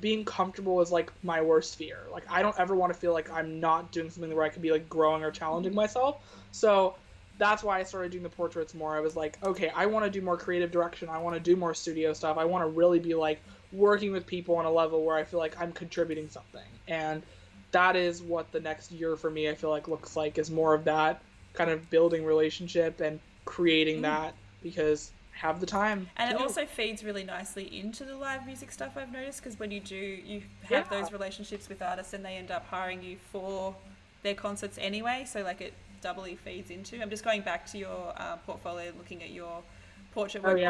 being comfortable is like my worst fear. Like I don't ever want to feel like I'm not doing something where I could be like growing or challenging myself. So that's why I started doing the portraits more. I was like, okay, I want to do more creative direction. I want to do more studio stuff. I want to really be like working with people on a level where I feel like I'm contributing something. And that is what the next year for me, I feel like, looks like, is more of that kind of building relationship and creating that, because I have the time. And it also feeds really nicely into the live music stuff, I've noticed, because when you have those relationships with artists and they end up hiring you for their concerts anyway, so like it doubly feeds into. I'm just going back to your portfolio, looking at your portrait work. If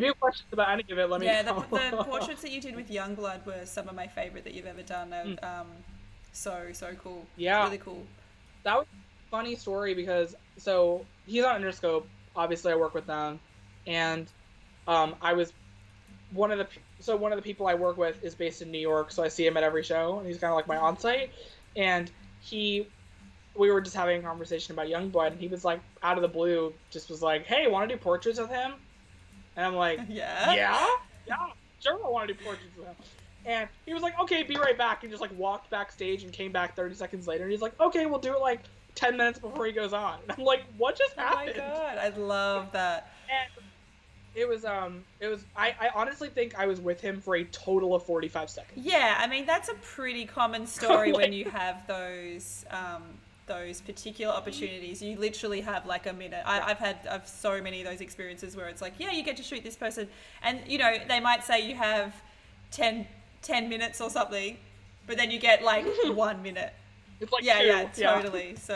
you have questions about any of it, let me know. The portraits that you did with Youngblood were some of my favorite that you've ever done. So cool. Yeah, really cool. That was a funny story, because so he's on Interscope, obviously I work with them, and I was one of the people I work with is based in New York, so I see him at every show, and he's kind of like my on-site, and we were just having a conversation about Youngblood, and he was like, out of the blue, just was like, hey, want to do portraits with him? And I'm like, yeah, sure, I want to do portraits with him. And he was like, okay, be right back, and just like walked backstage and came back 30 seconds later, and he's like, okay, we'll do it like 10 minutes before he goes on. And I'm like, what just happened? Oh my god, I love that. And it was I honestly think I was with him for a total of 45 seconds. Yeah, I mean, that's a pretty common story when you have those particular opportunities. You literally have like a minute. I've so many of those experiences where it's like, yeah, you get to shoot this person, and you know, they might say you have 10 minutes or something, but then you get like 1 minute. It's like totally. So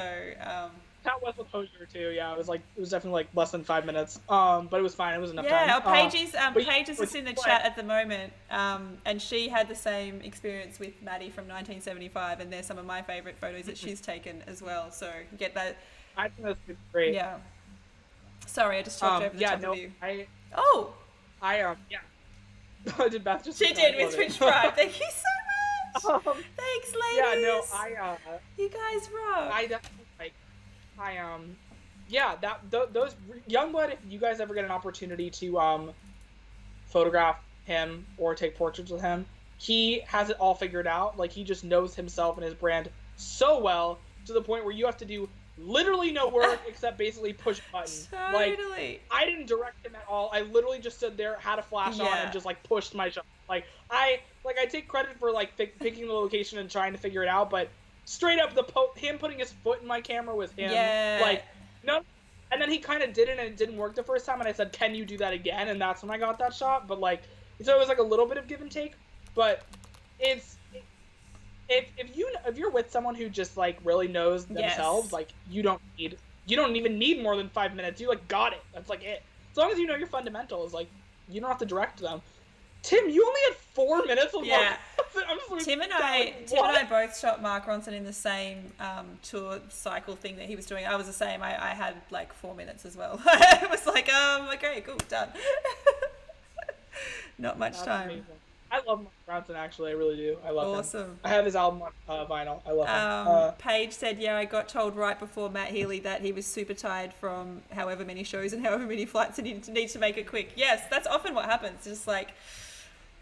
that was with Hosier too. Yeah, it was definitely like less than 5 minutes. But it was fine. It was enough time. Yeah, Paige's is in the chat at the moment, and she had the same experience with Maddie from 1975, and there's some of my favorite photos that she's taken as well. So you get that. I think that's great. Yeah. Sorry, I just talked over the top of you. Did Beth just? She did with Twitch Prime. Thank you so much. Thanks, ladies. Yeah, no, you guys rock. I definitely those Youngblood. If you guys ever get an opportunity to photograph him or take portraits with him, he has it all figured out. Like, he just knows himself and his brand so well, to the point where you have to do literally no work except basically push a button. Totally. Like, I didn't direct him at all. I literally just stood there, had a flash on, and just like pushed my shot. Like I take credit for like picking the location and trying to figure it out, but straight up him putting his foot in my camera was him. Yeah. Like, no. And then he kind of did it, and it didn't work the first time, and I said, can you do that again? And that's when I got that shot. But like, so it was like a little bit of give and take, but if you're with someone who just like really knows themselves, like you don't even need more than 5 minutes. You like got it. That's like it. As long as you know your fundamentals, like you don't have to direct them. Tim, you only had 4 minutes of Tim and I both shot Mark Ronson in the same tour cycle thing that he was doing. I was the same. I had like 4 minutes as well. It was like, okay, cool, done. Not much time. Amazing. I love Mark Ronson, actually. I really do. I love him. Awesome. I have his album on vinyl. I love him. Paige said, yeah, I got told right before Matt Healy that he was super tired from however many shows and however many flights, and he needs to make it quick. Yes, that's often what happens. Just like,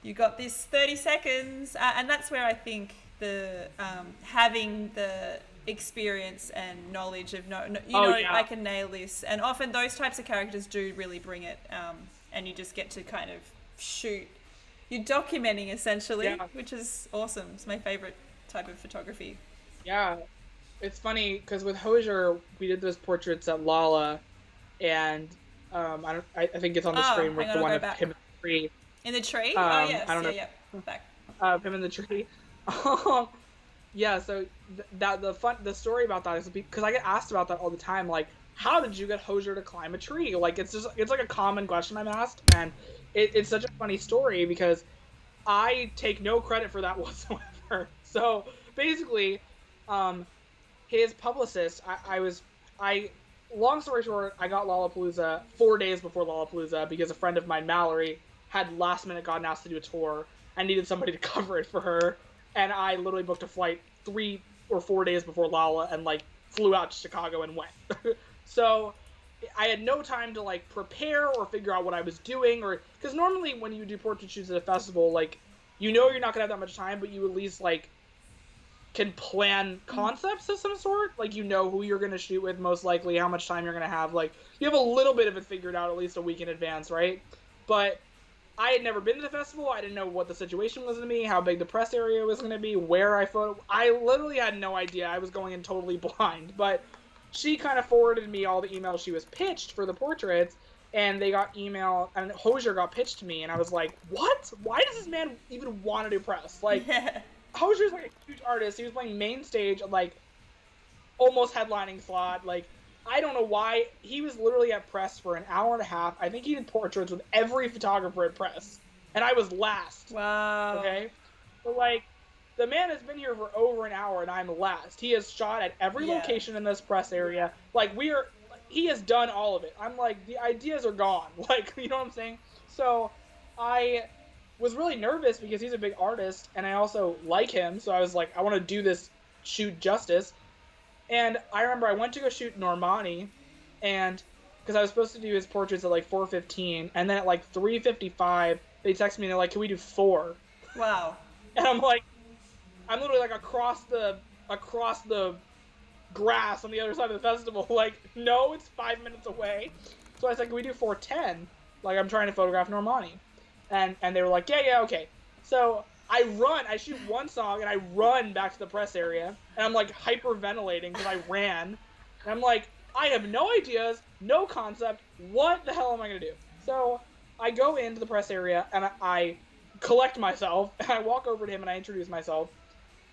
you got this 30 seconds. And that's where I think the having the experience and knowledge of Yeah. I can nail this, and often those types of characters do really bring it, and you just get to kind of shoot. You're documenting essentially, Yeah. which is awesome. It's my favorite type of photography. Yeah. It's funny because with Hosier, we did those portraits at Lala, and I think it's on the Oh, screen hang with on, the I'll one go of back. him in the tree. In the tree? Oh yes, I don't yeah, know, yeah. Back. him in the tree. Yeah, so the story about that is because I get asked about that all the time. Like, how did you get Hosier to climb a tree? Like, it's like a common question I'm asked, and it's such a funny story because I take no credit for that whatsoever. So basically, um, his publicist, I long story short, I got Lollapalooza 4 days before Lollapalooza because a friend of mine, Mallory, had last minute gotten asked to do a tour and needed somebody to cover it for her, and I literally booked a flight 3 or 4 days before Lolla and like flew out to Chicago and went. So I had no time to like prepare or figure out what I was doing, or because normally when you do portrait shoots at a festival, like you're not gonna have that much time, but you at least like can plan concepts of some sort. Like who you're gonna shoot with, most likely, how much time you're gonna have. Like you have a little bit of it figured out at least a week in advance, right? But I had never been to the festival. I didn't know what the situation was going to be, how big the press area was going to be, where I photo. I literally had no idea. I was going in totally blind. But she kind of forwarded me all the emails she was pitched for the portraits, and they got email, and Hosier got pitched to me, and I was like, what? Why does this man even want to do press? Like, Hosier's like a huge artist. He was playing main stage, like, almost headlining slot. Like, I don't know why. He was literally at press for an hour and a half. I think he did portraits with every photographer at press. And I was last. Wow. Okay? But, like, the man has been here for over an hour and I'm last. He has shot at every location in this press area. Like, he has done all of it. I'm like, the ideas are gone. Like, you know what I'm saying? So, I was really nervous because he's a big artist and I also like him. So I was like, I want to do this shoot justice. And I remember I went to go shoot Normani, and because I was supposed to do his portraits at like 4:15, and then at like 3:55 they texted me and they're like, "Can we do 4?" Wow. And I'm like, I'm literally like across the grass on the other side of the festival. Like, no, it's 5 minutes away. So I said, "Can we do 4:10?" Like, I'm trying to photograph Normani, and they were like, "Yeah, okay." So I shoot one song and I run back to the press area and I'm like hyperventilating because I ran. And I'm like, I have no ideas, no concept. What the hell am I going to do? So I go into the press area and I collect myself and I walk over to him and I introduce myself.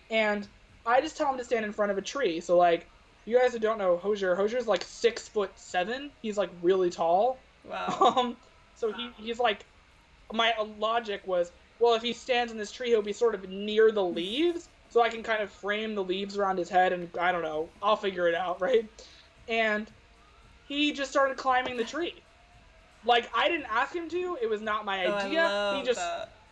And I just tell him to stand in front of a tree. So like, you guys who don't know Hosier's like 6'7". He's like really tall. Wow. So he's like, my logic was, well, if he stands in this tree, he'll be sort of near the leaves, so I can kind of frame the leaves around his head, and I don't know, I'll figure it out, right? And he just started climbing the tree. Like, I didn't ask him to, it was not my idea. He just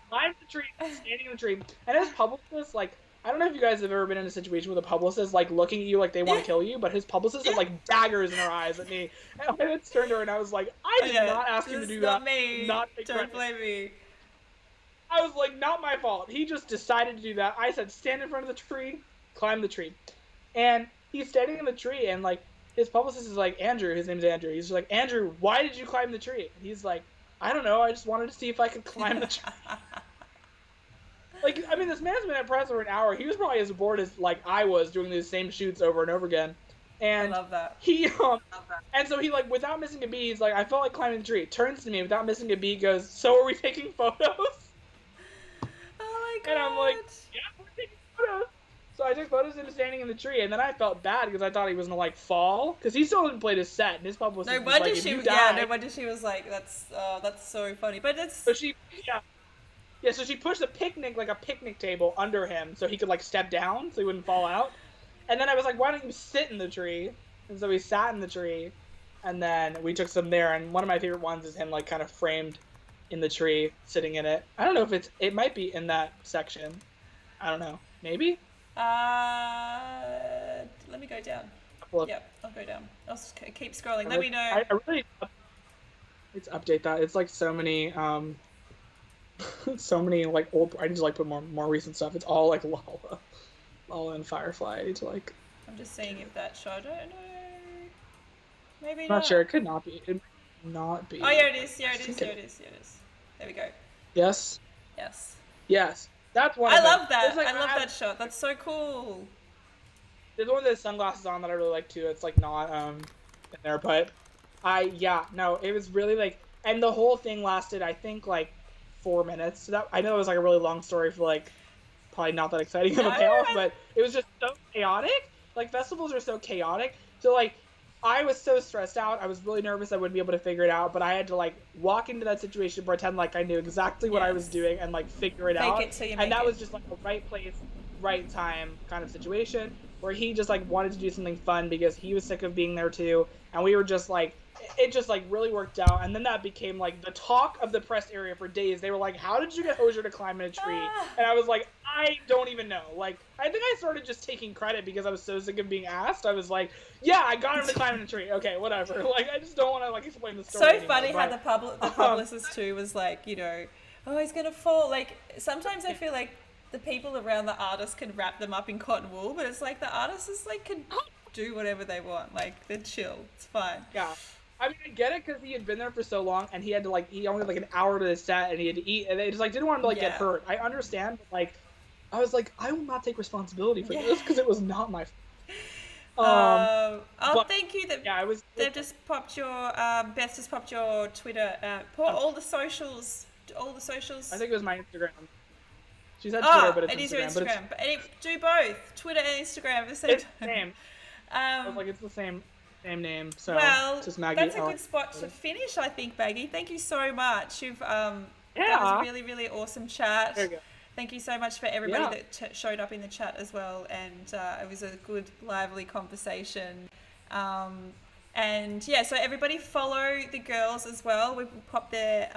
climbed the tree, standing in the tree. And his publicist, like, I don't know if you guys have ever been in a situation with a publicist, like, looking at you like they want to kill you, but his publicist had, like, daggers in her eyes at me. And I turned to her and I was like, I did not ask him to do that. Me. Not take Don't credit. blame me. I was like, not my fault. He just decided to do that. I said, stand in front of the tree, climb the tree. And he's standing in the tree, and, like, his publicist is like, Andrew, his name's Andrew. He's like, Andrew, why did you climb the tree? And he's like, I don't know. I just wanted to see if I could climb the tree. Like, I mean, this man's been at press for an hour. He was probably as bored as, like, I was doing these same shoots over and over again. And I love that. And so he, like, without missing a beat, he's like, I felt like climbing the tree. Turns to me, without missing a beat, goes, so are we taking photos? Oh my god. And I'm like, yeah, we're taking photos. So I took photos of him standing in the tree, and then I felt bad because I thought he was gonna like fall because he still hadn't played his set, and his publicist No was wonder like, she. if you die, No wonder she was like, that's so funny. But it's. So she, so she pushed a picnic table under him so he could like step down so he wouldn't fall out. And then I was like, why don't you sit in the tree? And so he sat in the tree, and then we took some there. And one of my favorite ones is him like kind of framed in the tree, sitting in it. I don't know if it might be in that section. I don't know. Maybe? Let me go down. Well, Yep, I'll go down. I'll just keep scrolling. Let me know. I really need to update that. It's like so many so many like old. I need to like put more recent stuff. It's all like Lala. all in Firefly to like. I'm just seeing if that shot. I don't know. Maybe I'm not not. sure. It could not be. It might not be. Oh, here it is. Here I it is. think Here it is. Here it is. There we go. Yes. Yes. Yes. That's one I of them. love that. Like, I love that shot. That's so cool. There's one with the sunglasses on that I really like too. It's like not in there, but it was really like, and the whole thing lasted I think like 4 minutes. So that I know it was like a really long story for like probably not that exciting of a payoff, but it was just so chaotic. Like festivals are so chaotic. So like I was so stressed out. I was really nervous I wouldn't be able to figure it out, but I had to like walk into that situation, pretend like I knew exactly what I was doing, and like figure it out. And that was just like a right place, right time kind of situation where he just like wanted to do something fun because he was sick of being there too, and we were just like, it just like really worked out. And then that became like the talk of the press area for days. They were like, how did you get Hosier to climb in a tree? And I was like, I don't even know. Like, I think I started just taking credit because I was so sick of being asked. I was like, yeah, I got him to climb in a tree. Okay, whatever. Like, I just don't want to like explain the story So anymore, funny how the publicist too was like, you know, oh, he's gonna fall. Like sometimes I feel like the people around the artist can wrap them up in cotton wool, but it's like the artists is like can do whatever they want. Like they're chill. It's fine. Yeah. I mean, I get it because he had been there for so long, and he had to like, he only had like an hour to the set, and he had to eat, and they just like didn't want him to like get hurt. I understand, but like, I was like, I will not take responsibility for this because it was not my fault. Thank you. It was. They've just popped your Beth just popped your Twitter. All the socials. All the socials. I think it was my Instagram. She said Twitter, but it's it is Instagram. your Instagram. But do both Twitter and Instagram at the same time. It's time. the same. I was like, it's the same name. So well, it's just Maggie. That's a good spot to finish, I think, Maggie. Thank you so much. You've that was a really, really awesome chat. There you go. Thank you so much for everybody that showed up in the chat as well, and it was a good, lively conversation. And yeah, so everybody follow the girls as well. We popped their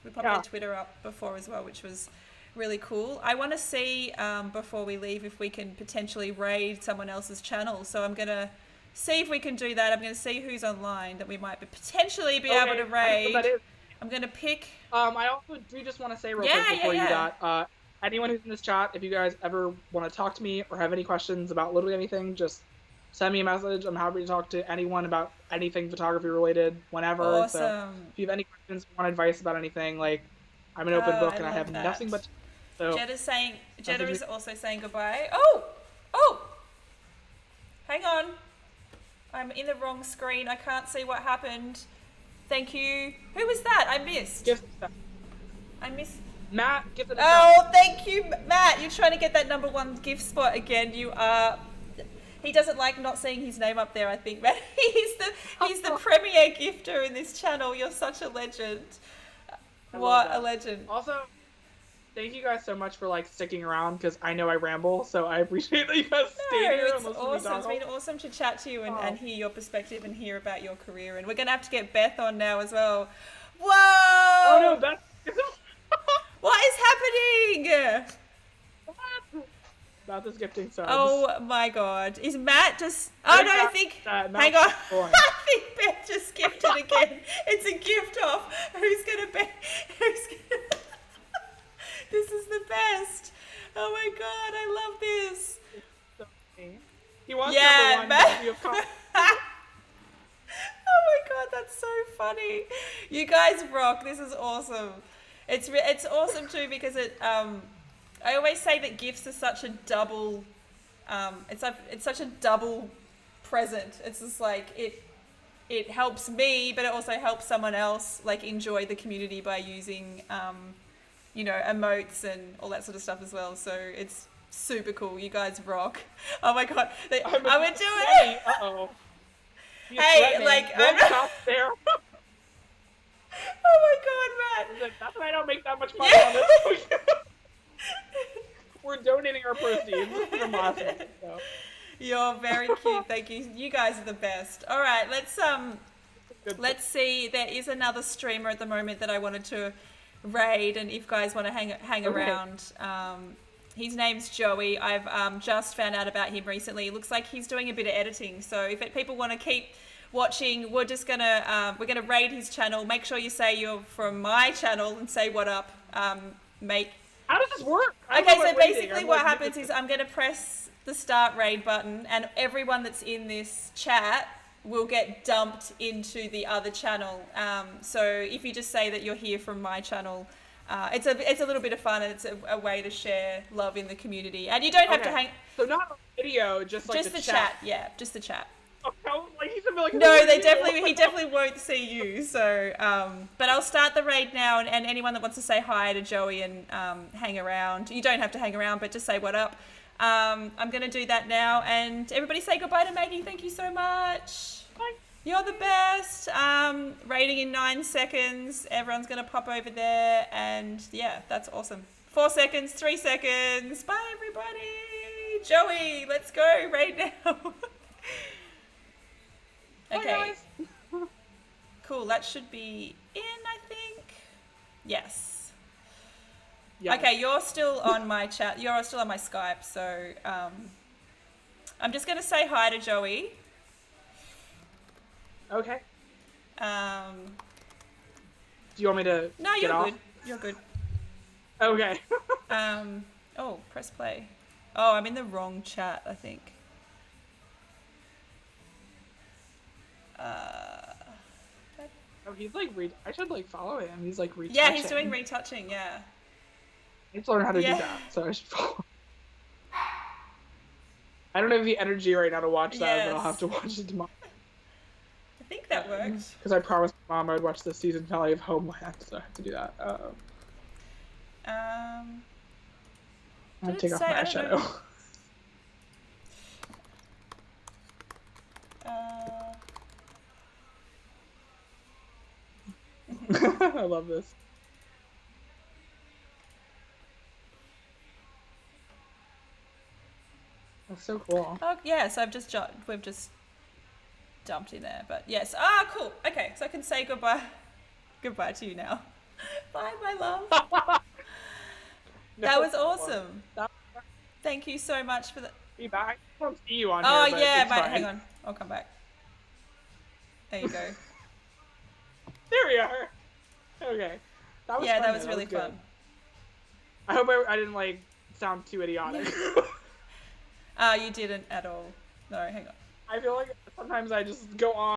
their Twitter up before as well, which was really cool. I want to see before we leave if we can potentially raid someone else's channel. So I'm gonna see if we can do that. I'm gonna see who's online that we might potentially be able to raid. I'm gonna pick. I also do just want to say real quick before you do that. Anyone who's in this chat, if you guys ever want to talk to me or have any questions about literally anything, just send me a message. I'm happy to talk to anyone about anything photography related whenever. Awesome. So if you have any questions, want advice about anything, like I'm an open book and I have nothing but. So Jetta is also saying goodbye. Oh, hang on. I'm in the wrong screen. I can't see what happened. Thank you. Who was that? I missed. I missed. Matt, gift it. Oh, thank you, Matt. You're trying to get that #1 gift spot again. You are. He doesn't like not seeing his name up there, I think, Matt. He's the premier gifter in this channel. You're such a legend. What a legend. Also, thank you guys so much for like sticking around because I know I ramble, so I appreciate that you guys stayed here. It's awesome. It's been awesome to chat to you and hear your perspective and hear about your career. And we're gonna have to get Beth on now as well. Whoa! Oh no, Beth! What is happening? Beth is gifting subs. Oh my God! Is Matt just? Oh no! I think. Hang on. I think Beth just gifted again. It's a gift off. Who's gonna be? This is the best. Oh my God, I love this. So he wants #1. Oh my God, that's so funny. You guys rock. This is awesome. It's awesome too because I always say that gifts are such a double. It's such a double present. It's just like it helps me, but it also helps someone else like enjoy the community by using emotes and all that sort of stuff as well. So it's super cool. You guys rock. Oh my God. I would do it. Uh-oh. Hey, like, I'm not there. Oh my God, Matt. That's why I don't make that much money on this. We're donating our proceeds from last week. So. You're very cute. Thank you. You guys are the best. All right, let's see. There is another streamer at the moment that I wanted to raid, and if guys want to hang around, his name's Joey. I've just found out about him recently. It looks like he's doing a bit of editing. So if people want to keep watching, we're gonna raid his channel. Make sure you say you're from my channel and say what up. How does this work? Okay, so basically what happens is I'm gonna press the start raid button, and everyone that's in this chat will get dumped into the other channel. So if you just say that you're here from my channel, it's a little bit of fun, and it's a way to share love in the community. And you don't have to hang. So not a video, just like the chat. Yeah, just the chat. Like he's gonna be like, no, he definitely won't see you. So, but I'll start the raid now, and anyone that wants to say hi to Joey and hang around, you don't have to hang around, but just say what up. I'm gonna do that now, and everybody say goodbye to Maggie. Thank you so much. Bye. You're the best. Rating in 9 seconds. Everyone's gonna pop over there, and yeah, that's awesome. 4 seconds, 3 seconds. Bye, everybody. Joey, let's go raid now. Okay. Cool, that should be in, I think. Yes. Okay, you're still on my chat. You're still on my Skype, so I'm just going to say hi to Joey. Okay. Do you want me to you're good. You're good. Okay. Oh, press play. Oh, I'm in the wrong chat, I think. He's like I should like follow him. He's like retouching. Yeah, he's doing retouching. Yeah. I need to learn how to do that, so I should follow. I don't have the energy right now to watch that, but I'll have to watch it tomorrow. I think that works. Because I promised Mom I would watch the season finale of Homeland, so I have to do that. I'm gonna take off my shadow. I love this. That's so cool. Oh yes, we've just dumped in there, but yes. Cool. Okay, so I can say goodbye to you now. Bye, my love. That was awesome. Thank you so much for the. Be back. I don't see you on here. Oh yeah, mate, hang on. I'll come back. There you go. There we are. Okay. That was fun, that was really fun. I hope I didn't like sound too idiotic. You didn't at all. No, hang on. I feel like sometimes I just go on